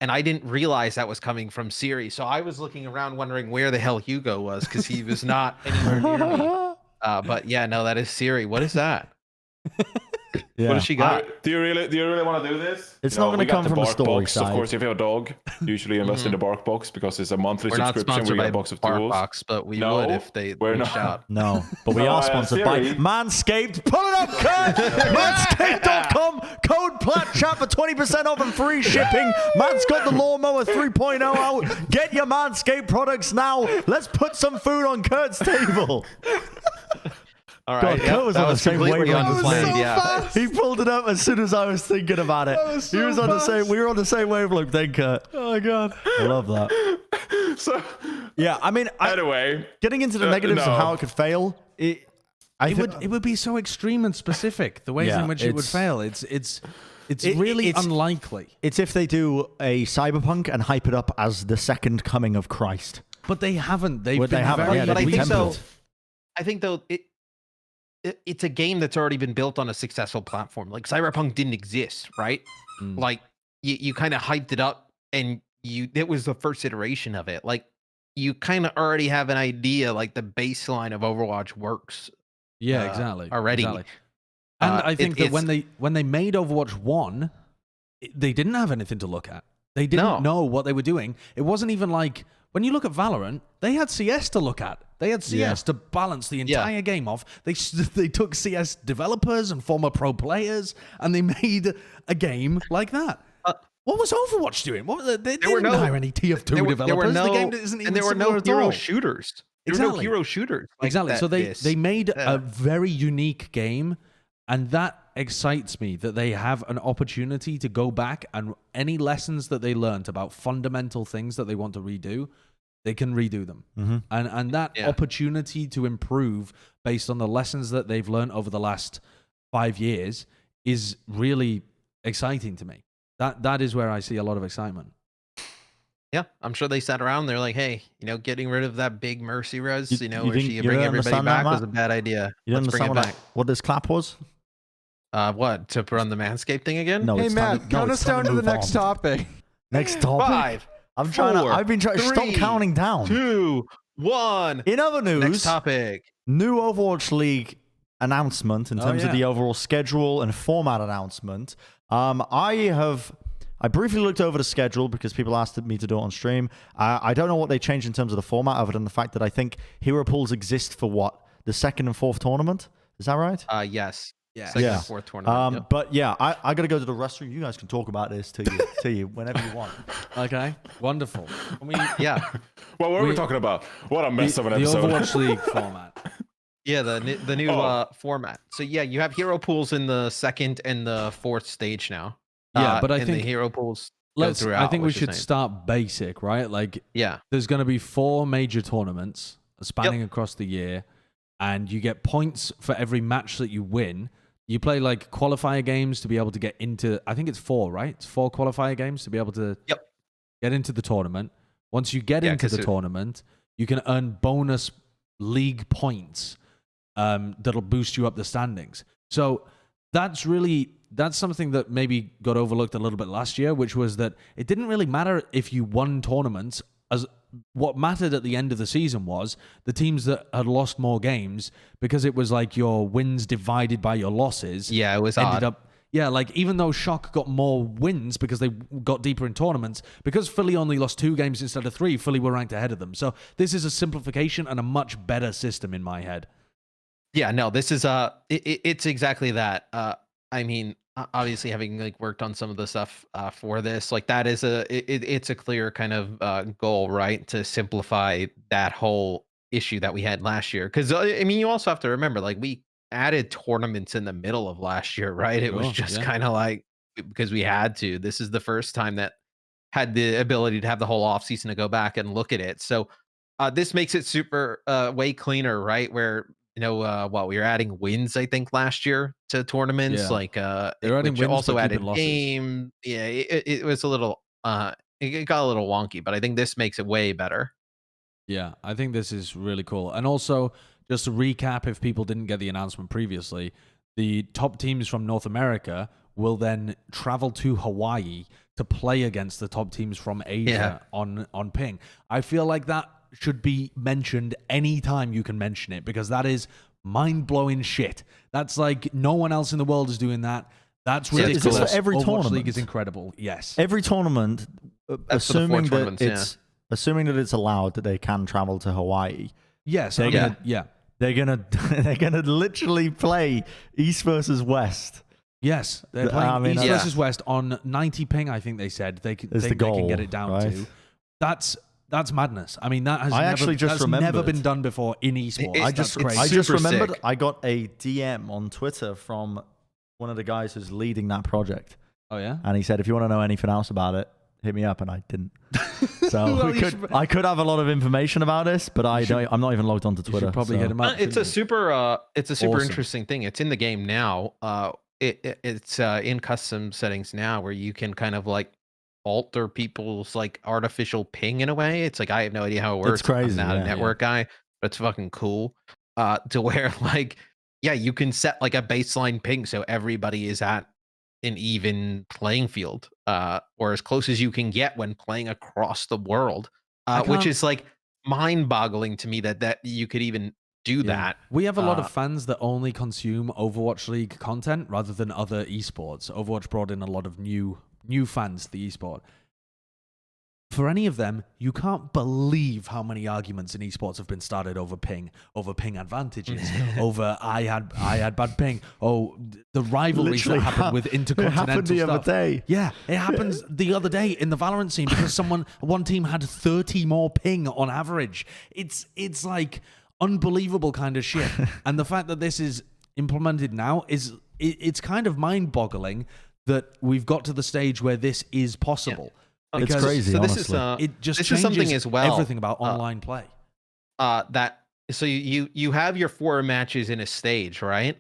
and I didn't realize that was coming from Siri. So I was looking around wondering where the hell Hugo was because he was not anywhere near me. But yeah, no, that is Siri. What is that? Yeah. What does she got? Do you really want to do this? It's not going to come from the story box. side. Of course, if you have a dog, usually invest in the Bark Box because it's a monthly subscription where you get a box of tools. Box, but we would if they reached out. No, but we are sponsored by Manscaped. Pull it up, Kurt! Manscaped.com. Code Plat chat for 20% off and free shipping. Matt's got the Lawnmower 3.0 out. Get your Manscaped products now. Let's put some food on Kurt's table. All right, Kurt was on the same wavelength. Yeah, he pulled it up as soon as I was thinking about it. He was on the same. We were on the same wavelength then, Kurt. Oh my god, I love that. So, yeah, I mean, anyway, getting into the negatives of how it could fail, it would be so extreme and specific. The ways in which it would fail, it's really unlikely. It's if they do a Cyberpunk and hype it up as the second coming of Christ. But they haven't. But I think so. I think though it's a game that's already been built on a successful platform. Like Cyberpunk didn't exist, right? Like you kind of hyped it up and it was the first iteration of it. Like you kind of already have an idea, like the baseline of Overwatch works. Yeah, exactly. Already. Exactly. And I think that when they made Overwatch 1, they didn't have anything to look at. They didn't know what they were doing. It wasn't even like, when you look at Valorant, they had CS to look at. They had CS to balance the entire game off. They took CS developers and former pro players, and they made a game like that. What was Overwatch doing? They didn't hire any TF2 developers. The game isn't even there were no hero hero shooters. There were no hero shooters. Exactly. So they made a very unique game, and that excites me that they have an opportunity to go back and any lessons that they learned about fundamental things that they want to redo, they can redo them. Mm-hmm. And that opportunity to improve based on the lessons that they've learned over the last 5 years is really exciting to me. That is where I see a lot of excitement. Yeah, I'm sure they sat around. They're like, "Hey, getting rid of that big Mercy res, you where she bring everybody back was a bad idea. You don't understand what this clap was? What, to run the Manscaped thing again? No, hey Matt, count us down to the next topic. Next topic. 5. I'm trying to. I've been trying. Stop 3, counting down. 2, 1. In other news, Next topic. New Overwatch League announcement in terms of the overall schedule and format announcement. I briefly looked over the schedule because people asked me to do it on stream. I don't know what they changed in terms of the format, other than the fact that I think hero pools exist for the second and fourth tournament. Is that right? Yes. Yeah. Second and fourth tournament. But yeah, I got to go to the restroom. You guys can talk about this to you whenever you want. Okay, wonderful. Yeah. What were we talking about? What a mess of an episode. The Overwatch League format. Yeah, the new format. So yeah, you have hero pools in the second and the fourth stage now. Yeah, but I think the hero pools go throughout. I think we should start basic, right? Like, there's going to be 4 major tournaments spanning across the year, and you get points for every match that you win. You play like qualifier games to be able to get into. I think it's 4, right? It's 4 qualifier games to be able to get into the tournament. Once you get into the tournament, you can earn bonus league points that'll boost you up the standings. So that's something that maybe got overlooked a little bit last year, which was that it didn't really matter if you won tournaments. As what mattered at the end of the season was the teams that had lost more games, because it was like your wins divided by your losses. Yeah, it was ended odd. up. Yeah, like even though Shock got more wins because they got deeper in tournaments, because Philly only lost 2 games instead of 3, Philly were ranked ahead of them. So this is a simplification and a much better system in my head. Yeah, no, this is it's exactly that. I mean, obviously having like worked on some of the stuff for this, like that is it's a clear kind of goal, right? To simplify that whole issue that we had last year. Because I mean, you also have to remember, like, we added tournaments in the middle of last year, right? It was just kind of like, because we had to. This is the first time that had the ability to have the whole offseason to go back and look at it. So this makes it super way cleaner, right? Where we were adding wins, I think, last year to tournaments. Like they're adding wins, also added losses. game. Yeah, it was a little it got a little wonky, but I think this makes it way better. Yeah, I think this is really cool. And also, just to recap, if people didn't get the announcement previously, the top teams from North America will then travel to Hawaii to play against the top teams from Asia on ping. I feel like that should be mentioned anytime you can mention it, because that is mind-blowing shit. That's like no one else in the world is doing that. That's ridiculous. Is this for every Overwatch tournament? League is incredible. Yes. Every tournament, assuming that it's allowed that they can travel to Hawaii. Yes. They're gonna literally play East versus West. Yes, they're playing East yeah. versus West on 90 ping. I think they said they can get it down right? to. That's madness. I mean, that has never been done before in esports. I just remembered I got a DM on Twitter from one of the guys who's leading that project. Oh yeah, and he said, if you want to know anything else about it, hit me up, and I didn't. So I could have a lot of information about this, but I'm not even logged onto Twitter. You should probably hit him up. It's a super Awesome. interesting thing. It's in the game now. It's in custom settings now, where you can kind of like alter people's like artificial ping in a way. It's like, I have no idea how it works. It's crazy. I'm not a network guy, but it's fucking cool. To where like, yeah, you can set like a baseline ping so everybody is at an even playing field, or as close as you can get when playing across the world, which is like mind-boggling to me that you could even do that. We have a lot of fans that only consume Overwatch League content rather than other esports. Overwatch brought in a lot of new new fans to the esport. For any of them, you can't believe how many arguments in esports have been started over ping advantages, over I had bad ping. Oh, the rivalries that happened with intercontinental it happened the stuff. other day. Yeah, it happens the other day in the Valorant scene because one team had 30 more ping on average. It's like unbelievable kind of shit. And the fact that this is implemented now it's kind of mind-boggling that we've got to the stage where this is possible. Yeah. It's crazy. So honestly. It just changes something as well. Everything about online play. So you have your 4 matches in a stage, right?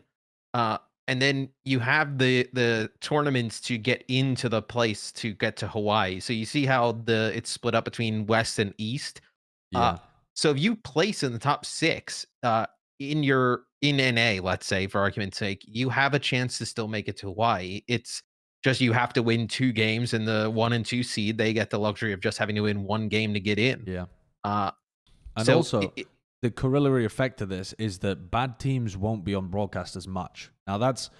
And then you have the tournaments to get into the place to get to Hawaii. So you see how it's split up between West and East. Yeah. So if you place in the top 6 in NA, let's say for argument's sake, you have a chance to still make it to Hawaii. It's just you have to win 2 games, and the 1 and 2 seed, they get the luxury of just having to win 1 game to get in. Yeah. And so also, the corollary effect of this is that bad teams won't be on broadcast as much. Now, that's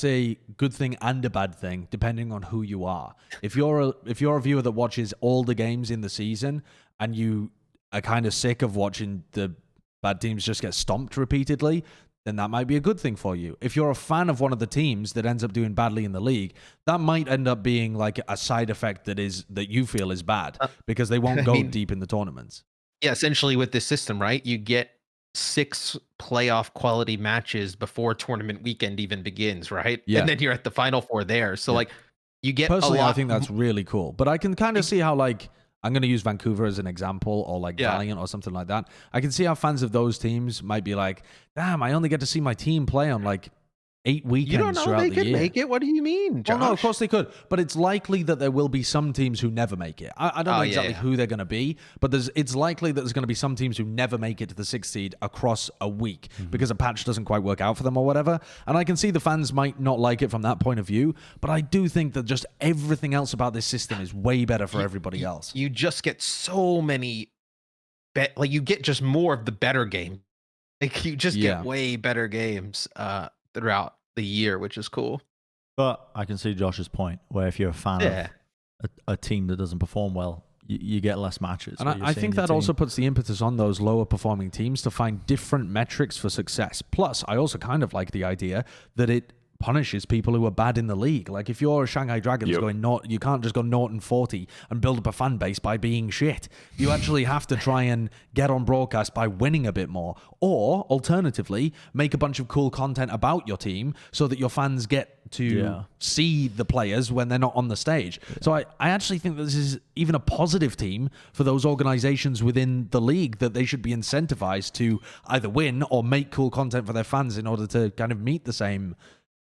a good thing and a bad thing, depending on who you are. If you're a viewer that watches all the games in the season, and you are kind of sick of watching the bad teams just get stomped repeatedly, then that might be a good thing for you. If you're a fan of one of the teams that ends up doing badly in the league, that might end up being like a side effect that you feel is bad because they won't go deep in the tournaments. Yeah, essentially with this system, right? You get 6 playoff quality matches before tournament weekend even begins, right? Yeah. And then you're at the final 4 there. So like you get personally, a lot. I think that's really cool. But I can kind of see how like I'm going to use Vancouver as an example, or like Valiant or something like that. I can see how fans of those teams might be like, damn, I only get to see my team play on like 8 weekends You don't know throughout they the could year. make it. What do you mean, Josh? Well, no, of course they could. But it's likely that there will be some teams who never make it. I don't know exactly who they're going to be, but it's likely that there's going to be some teams who never make it to the 6th seed across a week because a patch doesn't quite work out for them or whatever. And I can see the fans might not like it from that point of view, but I do think that just everything else about this system is way better for everybody else. You just get so many, you get just more of the better game. Like you just get way better games throughout the year, which is cool. But I can see Josh's point, where if you're a fan of a team that doesn't perform well, you get less matches. And I think that also puts the impetus on those lower performing teams to find different metrics for success. Plus, I also kind of like the idea that it punishes people who are bad in the league. Like if you're a Shanghai Dragons you can't just go 0-40 and build up a fan base by being shit. You actually have to try and get on broadcast by winning a bit more, or alternatively make a bunch of cool content about your team so that your fans get to see the players when they're not on the stage. So I actually think that this is even a positive team for those organizations within the league, that they should be incentivized to either win or make cool content for their fans in order to kind of meet the same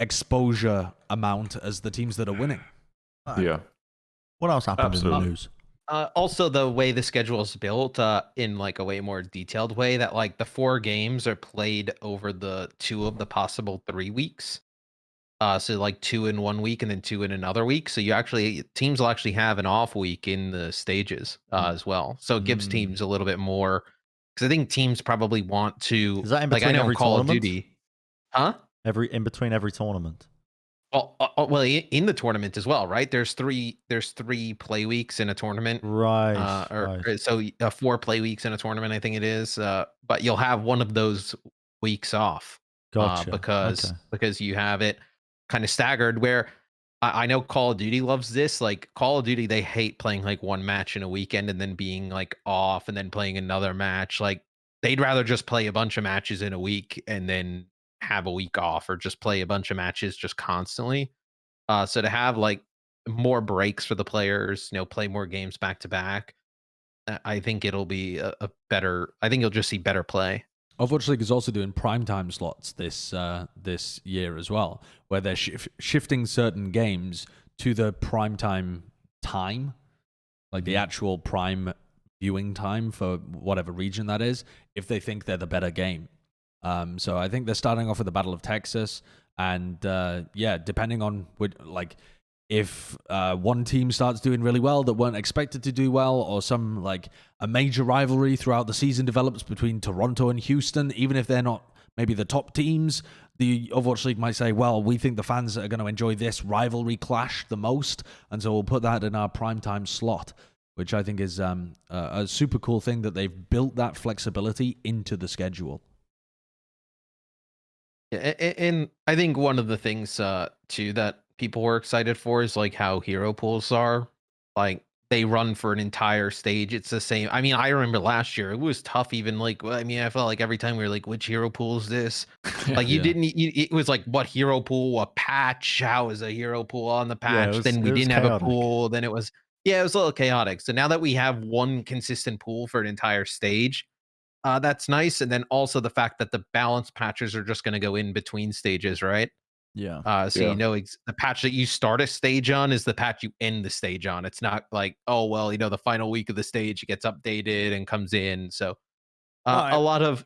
exposure amount as the teams that are winning. Yeah. What else happened in the news? Also, the way the schedule is built in like a way more detailed way, that like the 4 games are played over the 2 of the possible 3 weeks. So like 2 in 1 week and then 2 in another week. So teams will actually have an off week in the stages as well. So it gives teams a little bit more, because I think teams probably want to. Is that in like between I know every Call tournament? of Duty, huh? In between every tournament. Well, in the tournament as well, right? There's 3 play weeks in a tournament, right? So 4 play weeks in a tournament, I think it is. But you'll have one of those weeks off, Gotcha. because you have it kind of staggered. Where I know Call of Duty loves this. Like Call of Duty, they hate playing like 1 match in a weekend and then being like off and then playing another match. Like they'd rather just play a bunch of matches in a week and then have a week off, or just play a bunch of matches just constantly. So to have like more breaks for the players, play more games back to back, I think it'll be a better. I think you'll just see better play. Overwatch League is also doing primetime slots this year as well, where they're shifting certain games to the primetime time, like the actual prime viewing time for whatever region that is, if they think they're the better game. So I think they're starting off with the Battle of Texas, and depending on if one team starts doing really well that weren't expected to do well, or some like a major rivalry throughout the season develops between Toronto and Houston, even if they're not maybe the top teams. The Overwatch League might say, well, we think the fans are going to enjoy this rivalry clash the most, and so we'll put that in our primetime slot, which I think is a super cool thing that they've built that flexibility into the schedule. Yeah, and I think one of the things too that people were excited for is like how hero pools are. Like they run for an entire stage. It's the same. I mean, I remember last year it was tough. Even like, I mean, I felt like every time we were like, which hero pool is this? Like you didn't. It was like what hero pool? A patch? How is a hero pool on the patch? Then we didn't have a pool. Then it was it was a little chaotic. So now that we have one consistent pool for an entire stage. That's nice, and then also the fact that the balance patches are just going to go in between stages, right? Yeah. So you know the patch that you start a stage on is the patch you end the stage on. It's not like, oh well, the final week of the stage gets updated and comes in. So a lot of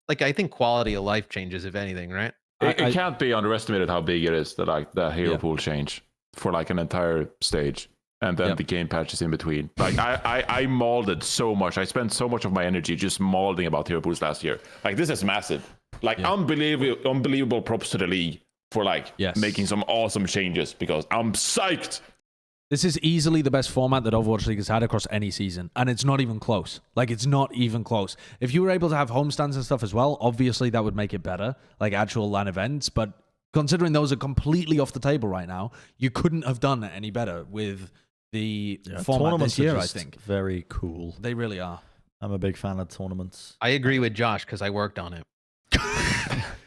I think quality of life changes, if anything, right? It can't be underestimated how big it is that the hero pool change for an entire stage. And then the game patches in between. Like I molded so much. I spent so much of my energy just molding about hero pools last year. Like this is massive. Like unbelievable props to the league for making some awesome changes because I'm psyched. This is easily the best format that Overwatch League has had across any season, and it's not even close. Like it's not even close. If you were able to have homestands and stuff as well, obviously that would make it better, like actual LAN events. But considering those are completely off the table right now, you couldn't have done it any better with the format this year, I think. Very cool. They really are. I'm a big fan of tournaments. I agree with Josh because I worked on it.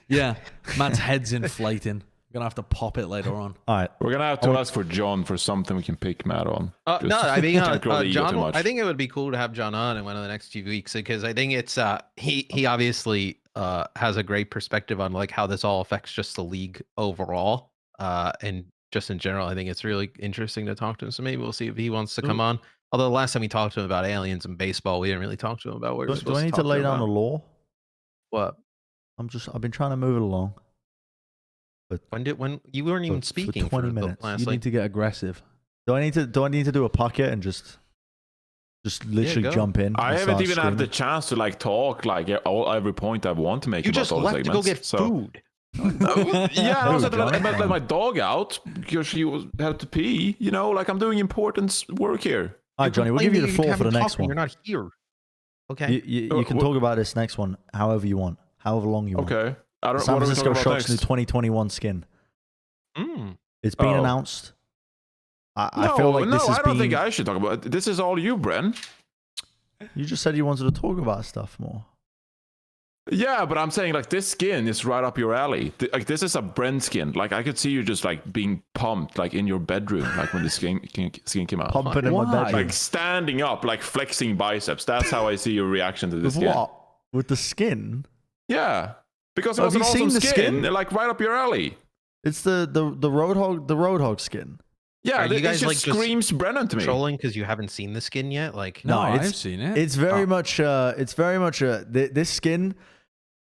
Yeah. Matt's head's inflating. We're going to have to pop it later on. All right. We're going to have to ask for John for something we can pick Matt on. No, I think John, I think it would be cool to have John on in one of the next few weeks because I think it's he obviously has a great perspective on how this all affects just the league overall and just in general. I think it's really interesting to talk to him. So maybe we'll see if he wants to come on. Although the last time we talked to him about aliens and baseball, we didn't really talk to him about what we're supposed to talk. Do I need to lay down the law? What? I've been trying to move it along. But when you weren't even speaking for 20 minutes. You need to get aggressive. Do I need to do a pocket and just literally jump in? I haven't even had the chance to talk every point I want to make. You just left to go get food. I also had to let my dog out because she had to pee. I'm doing important work here. All right, Johnny, we'll give you the floor for the next one. You're not here. Okay. You can talk about this next one however you want, however long you want. Okay. San Francisco Shock's new 2021 skin. It's been announced. I feel like this is I don't think I should talk about it. This is all you, Bren. You just said you wanted to talk about stuff more. Yeah, but I'm saying this skin is right up your alley. This is a Bren skin. I could see you just being pumped in your bedroom when the skin came out. Pumping in my bedroom. Standing up, flexing biceps. That's how I see your reaction to this skin. What? With the skin? Yeah. Because it was an awesome skin. Right up your alley. It's the Roadhog skin. Yeah, you guys just screams Brennon to me. Trolling because you haven't seen the skin yet? No, I've seen it. It's very much this skin.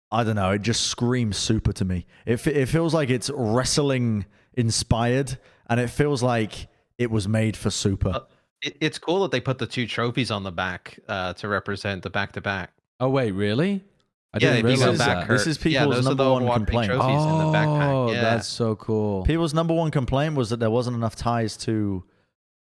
I don't know. It just screams super to me. It feels like it's wrestling inspired, and it feels like it was made for super. It's cool that they put the 2 trophies on the back to represent the back-to-back. Oh wait, really? I didn't realize that. This is people's number one complaint. In the backpack. Yeah. That's so cool. People's number one complaint was that there wasn't enough ties to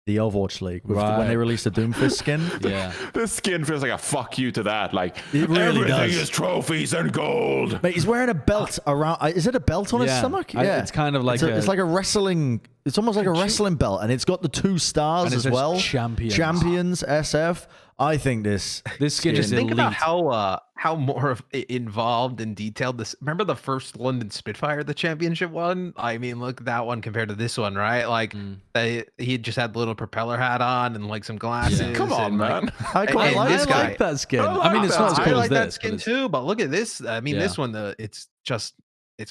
the Overwatch League when they released the Doomfist skin. Yeah, this skin feels like a fuck you to that. It really everything does. is trophies and gold. Mate, he's wearing a belt around. Is it a belt on his stomach? Yeah, it's kind of like it's like a wrestling. It's almost like a wrestling belt, and it's got the 2 stars as well. Champions SF. I think this skin is think elite. about how more involved and detailed this. Remember the first London Spitfire, the championship one? I mean, look at that one compared to this one, right? He just had the little propeller hat on and some glasses. Yeah. Come on, man. I like that skin. I mean, it's not as cool I as like this, that skin too, but look at this. I mean, this one, it's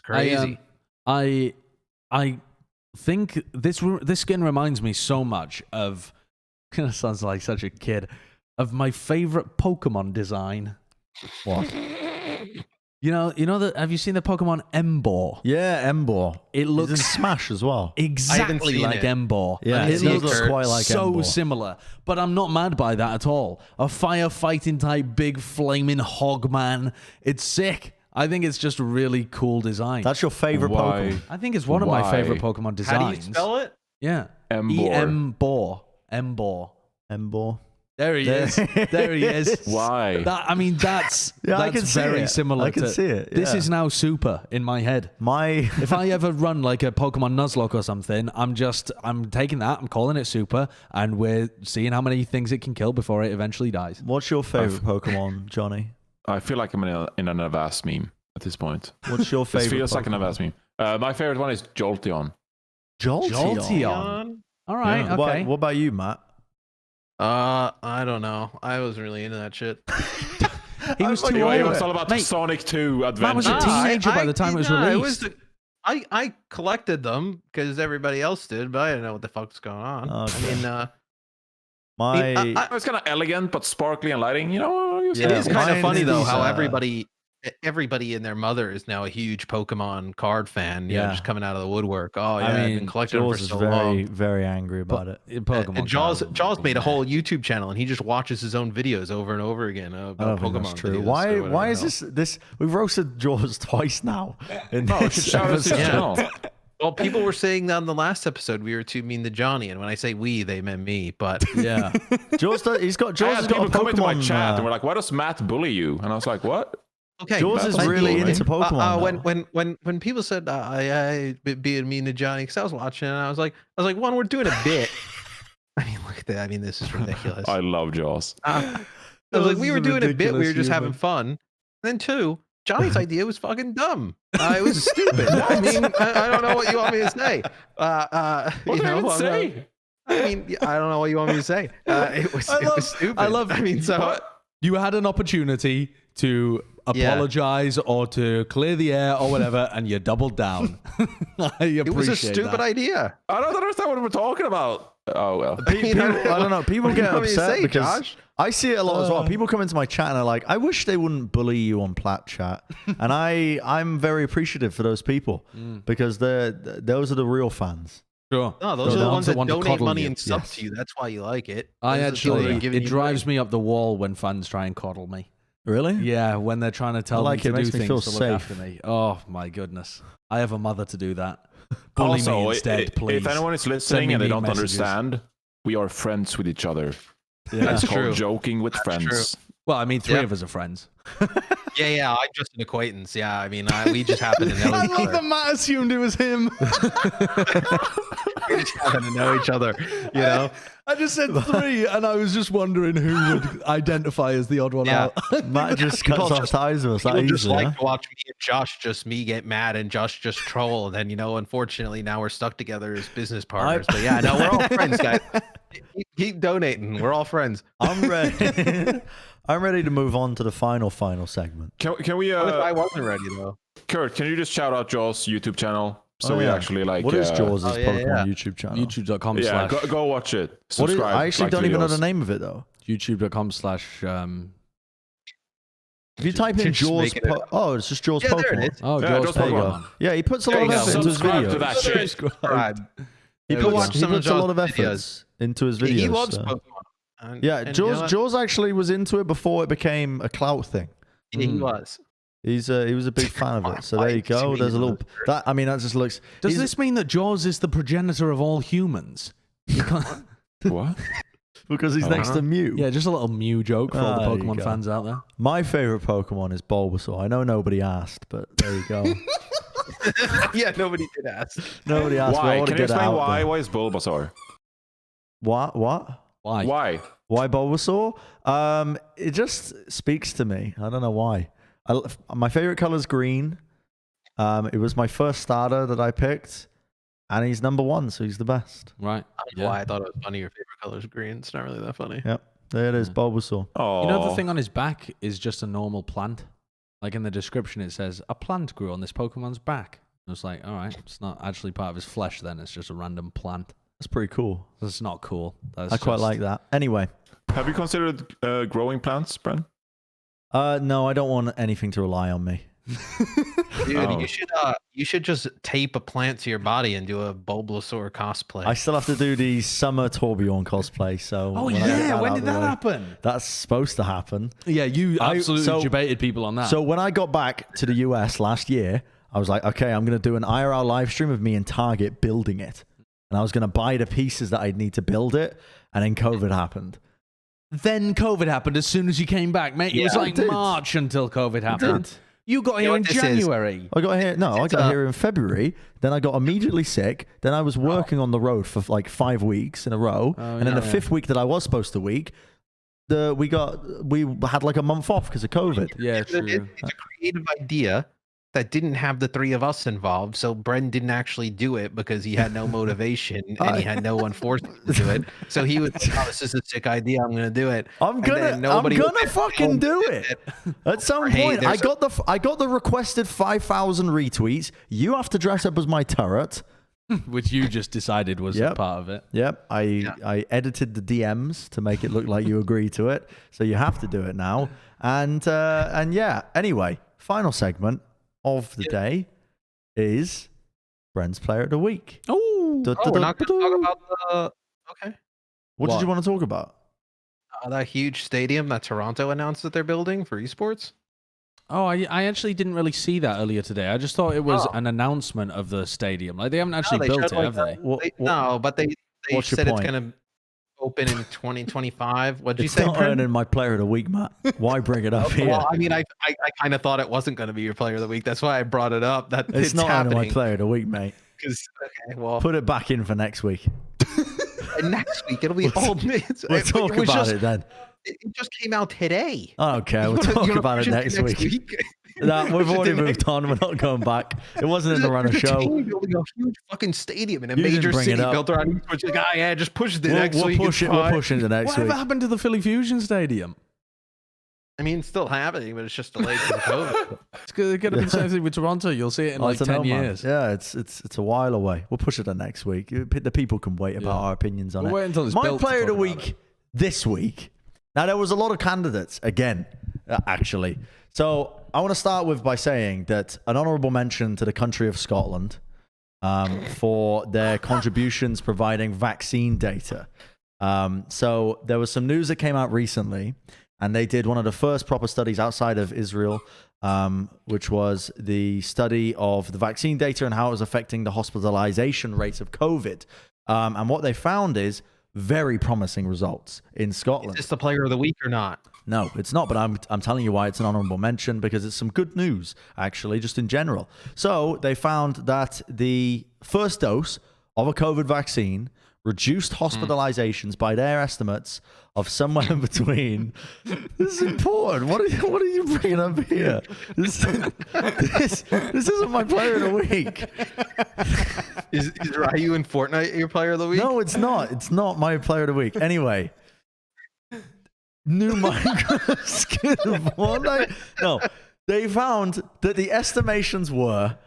crazy. I think this skin reminds me so much of. Sounds like such a kid. Of my favorite Pokemon design. What? You know that? Have you seen the Pokemon Emboar? Yeah, Emboar. It looks in Smash as well. Exactly like Emboar. Yeah, it looks quite like so Emboar. similar. But I'm not mad by that at all. A firefighting type, big flaming hog man. It's sick. I think it's just a really cool design. That's your favorite Why? Pokemon. I think it's one of my favorite Pokemon designs. How do you spell it? Yeah. Embor. Embor. Embor. There he is. There he is. Why? That's I can see very it. similar I can to see it. This yeah. is now super in my head. If I ever run like a Pokemon Nuzlocke or something, I'm taking that, I'm calling it super, and we're seeing how many things it can kill before it eventually dies. What's your favorite Pokemon, Johnny? I feel like I'm in an Avast meme at this point. What's your favorite? This feels Pokemon? like an Avast meme. My favorite one is Jolteon. Jolteon. All right, Yeah. okay. What about you, Matt? I don't know. I wasn't really into that shit. He was too Anyway, it old. was all about Mate, Sonic 2 Adventure. was a teenager by the time it was released. I collected them because everybody else did, but I didn't know what the fuck's going on. Okay. I mean, It was kind of elegant but sparkly and lighting. You know, it is kind of mine funny though is, how everybody and their mother is now a huge Pokemon card fan. You know, just coming out of the woodwork. Oh yeah, I've been collecting them for Jaws so is very, long. very angry about it. Pokemon. And Jaws made a whole YouTube channel, and he just watches his own videos over and over again about I don't think Pokemon. that's true. Videos Why is this? We've roasted Jaws twice now. In No, this should shout out his episode. channel. Well, people were saying on the last episode we were too mean to Johnny, and when I say we, they meant me. But Yeah. Jaws has I got had a people come into my Pokemon. chat and were like, "Why does Matt bully you?" And I was like, "What?" okay, Jaws is that's really cool, into right? Pokemon. When people said I being mean to Johnny, because I was watching, and I was like, one, we're doing a bit. I mean, look at that. I mean, this is ridiculous. I love Jaws. I was like, we were doing a bit. We were just having fun. And then two, Johnny's idea was fucking dumb. It was stupid. I mean, I don't know what you want me to say. What did I even say? I mean, I don't know what you want me to say. It was stupid. I mean, so you had an opportunity to apologize or to clear the air or whatever, and you doubled down. I appreciate it was a stupid idea. I don't understand what we're talking about. Oh well. I don't know. People get What do you want me to upset say, because Josh? I see it a lot as well. People come into my chat and are like, "I wish they wouldn't bully you on Plat chat," and I'm very appreciative for those people because those are the real fans. Sure. No, those Sure. are the ones that want to donate coddle money you. and sub Yes. to you. That's why you like it. I Those are actually, totally giving it you drives money. me up the wall when fans try and coddle me. Really? Yeah, when they're trying to tell I like me it. to do Makes me things feel to look safe. after me. Oh my goodness, I have a mother to do that. Bully Also, me instead, please. if anyone is Send listening me and they mean don't messages. understand, we are friends with each other. Yeah. It's That's called true. joking with friends. Well, I mean, three Yep. of us are friends. Yeah, I'm just an acquaintance. Yeah, I mean, we just happen to know I each love other. that Matt assumed it was him. We just happen to know each other. You know. I just said three, and I was just wondering who would identify as the odd one Yeah. out. Matt just cuts off ties with us that People just easily. like to watch me and Josh, just me get mad and Josh just troll. And then, unfortunately, now we're stuck together as business partners. But yeah, no, we're all friends, guys. Keep donating. We're all friends. I'm ready. I'm ready to move on to the final segment. Can we What if I wasn't ready, though? Kurt, can you just shout out Jaws' YouTube channel so Oh, we yeah. actually like What is Jaws' oh, yeah, Pokemon yeah. YouTube channel? YouTube.com Yeah, slash go watch it. What is, Subscribe. I actually like don't even know videos. the name of it though. YouTube.com slash If you type in Just Jaws, making it up. oh, it's just Jaws Yeah, there Pokemon. it is. Oh, Yeah, Jaws Jaws There you Pokemon. go. Yeah, he puts a lot There of you effort go. into his Subscribe to videos. that shit. Subscribe. He There we puts, go. he Some of puts a lot of Jaws' effort videos. into his videos. He loves so. Pokemon. And- Yeah, and you know what? Jaws actually was into it before it became a clout thing. Yeah, he was. He was a big fan of it. So there you Why go. is he There's a little mean? that. I mean, that just looks. Does he's- this mean that Jaws is the progenitor of all humans? What? because he's next to Mew? Yeah, just a little Mew joke for all the Ah, there you Pokemon go. fans out there. My favorite Pokemon is Bulbasaur. I know nobody asked, but there you go. Yeah, nobody did ask. Nobody asked. but I Why? want to Can you get explain out why? there. Why is Bulbasaur? What? Why? Why? Why Bulbasaur? It just speaks to me. I don't know why. My favorite color is green. It was my first starter that I picked, and he's number one, so he's the best. Right. I don't know why I thought it was funny. Your favorite color is green. It's not really that funny. Yep, there it is, Bulbasaur. Oh, You know the thing on his back is just a normal plant. Like in the description, it says a plant grew on this Pokemon's back. I was like, all right, it's not actually part of his flesh. Then it's just a random plant. That's pretty cool. That's not cool. That's I quite just- like that. Anyway, Have you considered growing plants, Bren? no, I don't want anything to rely on me. Dude, you should just tape a plant to your body and do a Bulbasaur cosplay. I still have to do the summer Torbjorn cosplay. So Oh when I get yeah, when out did of the that way- happen? That's supposed to happen. Yeah, you absolutely debated people on that. So when I got back to the US last year, I was like, okay, I'm going to do an IRL live stream of me in Target building it. And I was going to buy the pieces that I'd need to build it. And then COVID happened. then COVID happened as soon as you came back, mate. It was Yeah, like it did. March until COVID happened. did. You got You know here what in this is? January. I got here. No, I got here in February. Then I got immediately sick. Then I was working on the road for like 5 weeks in a row. And then the fifth week that I was supposed to we had like a month off because of COVID. Yeah, It's true. a creative idea that didn't have the three of us involved. So Bren didn't actually do it because he had no motivation and he had no one forcing him to do it. So he was like, oh, this is a sick idea. I'm going to do it. I'm gonna fucking do it. At some Hey, point, I there's got the requested 5,000 retweets. You have to dress up as my turret. Which you just decided was a Yep. part of it. Yep, I edited the DMs to make it look like you agree to it. So you have to do it now. And yeah. Anyway, final segment of the day is Bren's Player of the Week. Oh, we're not going to talk about the... Okay. What did you want to talk about? That huge stadium that Toronto announced that they're building for esports. I actually didn't really see that earlier today. I just thought it was an announcement of the stadium. Like they haven't actually built it, have they? No, but they what's your said it's point? going to open in 2025. What did you It's say? not Bren? earning my Player of the Week, Matt. Why bring it up here? Well, I mean, I kind of thought it wasn't going to be your player of the week. That's why I brought it up. That It's not happening. earning my Player of the Week, mate. Okay, well, Put it back in for next week. next week it'll be all. We'll talk about it then. It just came out today. I don't care. We'll You wanna talk about it push next week. We've Push it already to moved on. We're not going back. It wasn't in the run of There's a show. team building a huge fucking stadium in a You didn't major bring it city up. built around esports. Like, yeah, just push it to next We'll week. push it's it. We'll fine. push it into next Whatever week. happened to the Philly Fusion Stadium? I mean, it's still happening, but it's just delayed because of COVID. It's going to be the same thing with Toronto. You'll see it in like I don't 10 know, man. years. Yeah, it's a while away. We'll push it to next week. The people can wait about our opinions on We'll it. wait until it's My built to Player of the talk about Week it. this week. Now there was a lot of candidates again, actually. So I want to start by saying that an honourable mention to the country of Scotland for their contributions providing vaccine data. So there was some news that came out recently, and they did one of the first proper studies outside of Israel, which was the study of the vaccine data and how it was affecting the hospitalization rates of COVID. And what they found is very promising results in Scotland. Is this the player of the week or not? No, it's not, but I'm telling you why it's an honorable mention, because it's some good news, actually, just in general. So they found that the first dose of a COVID vaccine reduced hospitalizations by their estimates of somewhere between... This is important. What are you bringing up here? This isn't my Player of the Week. Is Ryu in Fortnite your player of the week? No, it's not. It's not my Player of the Week. Anyway... New Minecraft skin of Fortnite? No, they found that the estimations were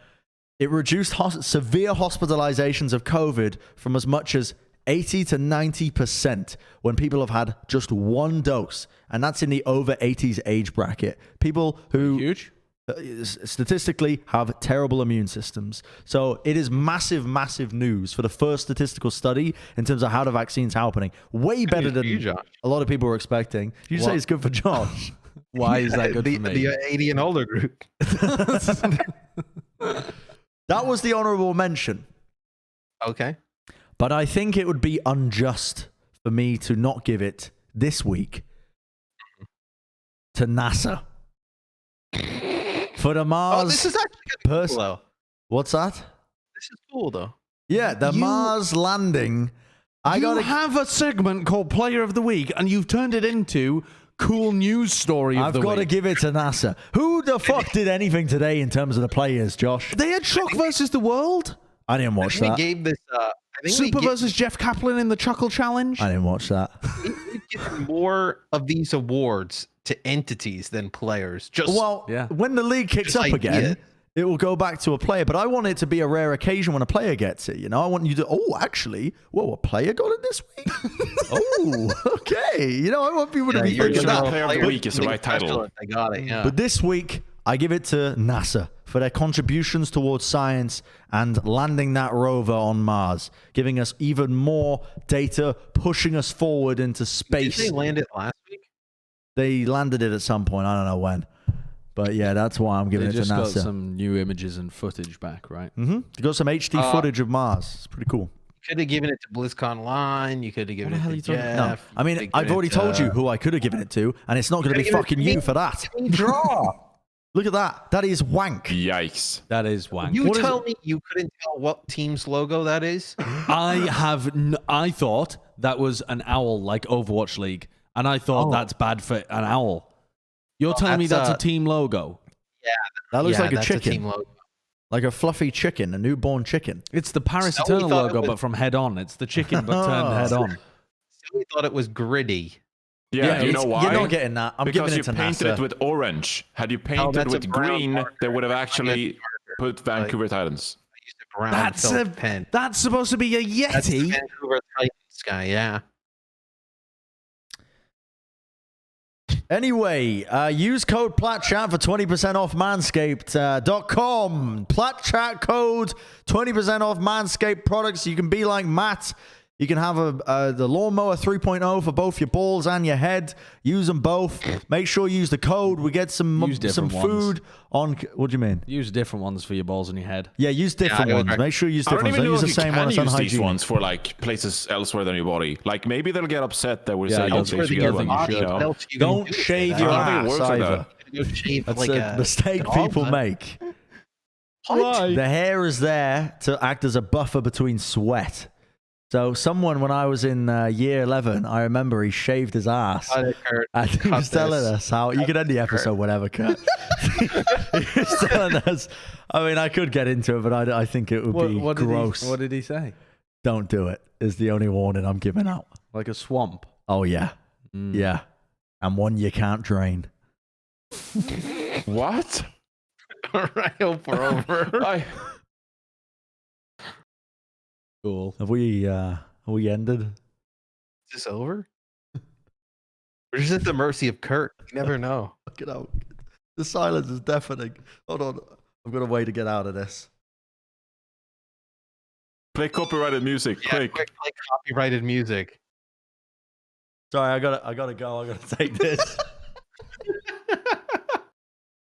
it reduced severe hospitalizations of COVID from as much as 80 to 90% when people have had just one dose. And that's in the over 80s age bracket. People who Huge. Statistically have terrible immune systems. So it is massive, massive news for the first statistical study in terms of how the vaccine's happening. Way better than you, Josh. a lot of people were expecting. You say it's good for Josh. Why is that good for me? The 80 and older group. That was the honorable mention. Okay. But I think it would be unjust for me to not give it this week to NASA. For the Mars. Oh, this is actually gonna be cool, though. What's that? This is cool, though. Yeah, the Mars landing. You have a segment called Player of the Week, and you've turned it into cool news story of the I've got to week. give it to NASA. Who the fuck did anything today in terms of the players, Josh? They had Chuck versus the World. I didn't watch We that. gave this. I think Super we ga- versus Jeff Kaplan in the Chuckle Challenge. I didn't watch that. we've given more of these awards to entities than players. Just Well, Yeah. when the league kicks Just up again, ideas. it will go back to a player. But I want it to be a rare occasion when a player gets it. You know, I want you to. Oh, actually, whoa, a player got it this week. Oh, okay. You know, I want people to be your thinking general that. player of the week is the right title. I got it. Yeah. But this week, I give it to NASA for their contributions towards science and landing that rover on Mars, giving us even more data, pushing us forward into space. Did they land it last week? They landed it at some point. I don't know when. But yeah, that's why I'm giving it to NASA. They just got some new images and footage back, right? Mm-hmm. They got some HD footage of Mars. It's pretty cool. You could have given it to BlizzConline. You could have given it to Jeff. No, I mean, I've already told you who I could have given it to, and it's not going to be fucking you for that. Draw. Look at that. That is wank. Yikes. That is wank. You tell me you couldn't tell what team's logo that is? I thought that was an owl like Overwatch League, and I thought that's bad for an owl. You're telling me that's a team logo? Yeah. That looks like a chicken. Team logo. Like a fluffy chicken, a newborn chicken. It's the Paris Eternal logo, but from head on. It's the chicken, but turned head on. We thought it was gritty. Yeah, you know why? You're not getting that. I'm because giving it to NASA. Because you painted it with orange. Had you painted with green, they would have actually put Vancouver Titans. I used a brown felt pen. That's supposed to be a Yeti. That's the Vancouver Titans guy, yeah. Anyway, use code PLATCHAT for 20% off Manscaped.com. PLATCHAT code, 20% off Manscaped products. You can be like Matt. You can have the Lawnmower 3.0 for both your balls and your head. Use them both. Make sure you use the code. We get some food on. What do you mean? Use different ones for your balls and your head. Yeah, use different ones. Make sure you use different ones. Don't use the use same one. Use these ones for like places elsewhere than your body. Like maybe they'll get upset that we're saying don't shave your ass either. That's a mistake people make. What? The hair is there to act as a buffer between sweat. So someone, when I was in year 11, I remember he shaved his ass. And he was telling us how... You can end the episode whatever, Kurt. He was telling us... I mean, I could get into it, but I think it would be gross. What did he say? Don't do it, is the only warning I'm giving out. Like a swamp? Oh, yeah. Yeah. And one you can't drain. What? All right, hope we're over. Cool. Have we ended? Is this over? We're just at the mercy of Kurt. You never know. Fuck it out. The silence is deafening. Hold on. I've got a way to get out of this. Play copyrighted music, quick. Play copyrighted music. Sorry, I gotta go. I gotta take this.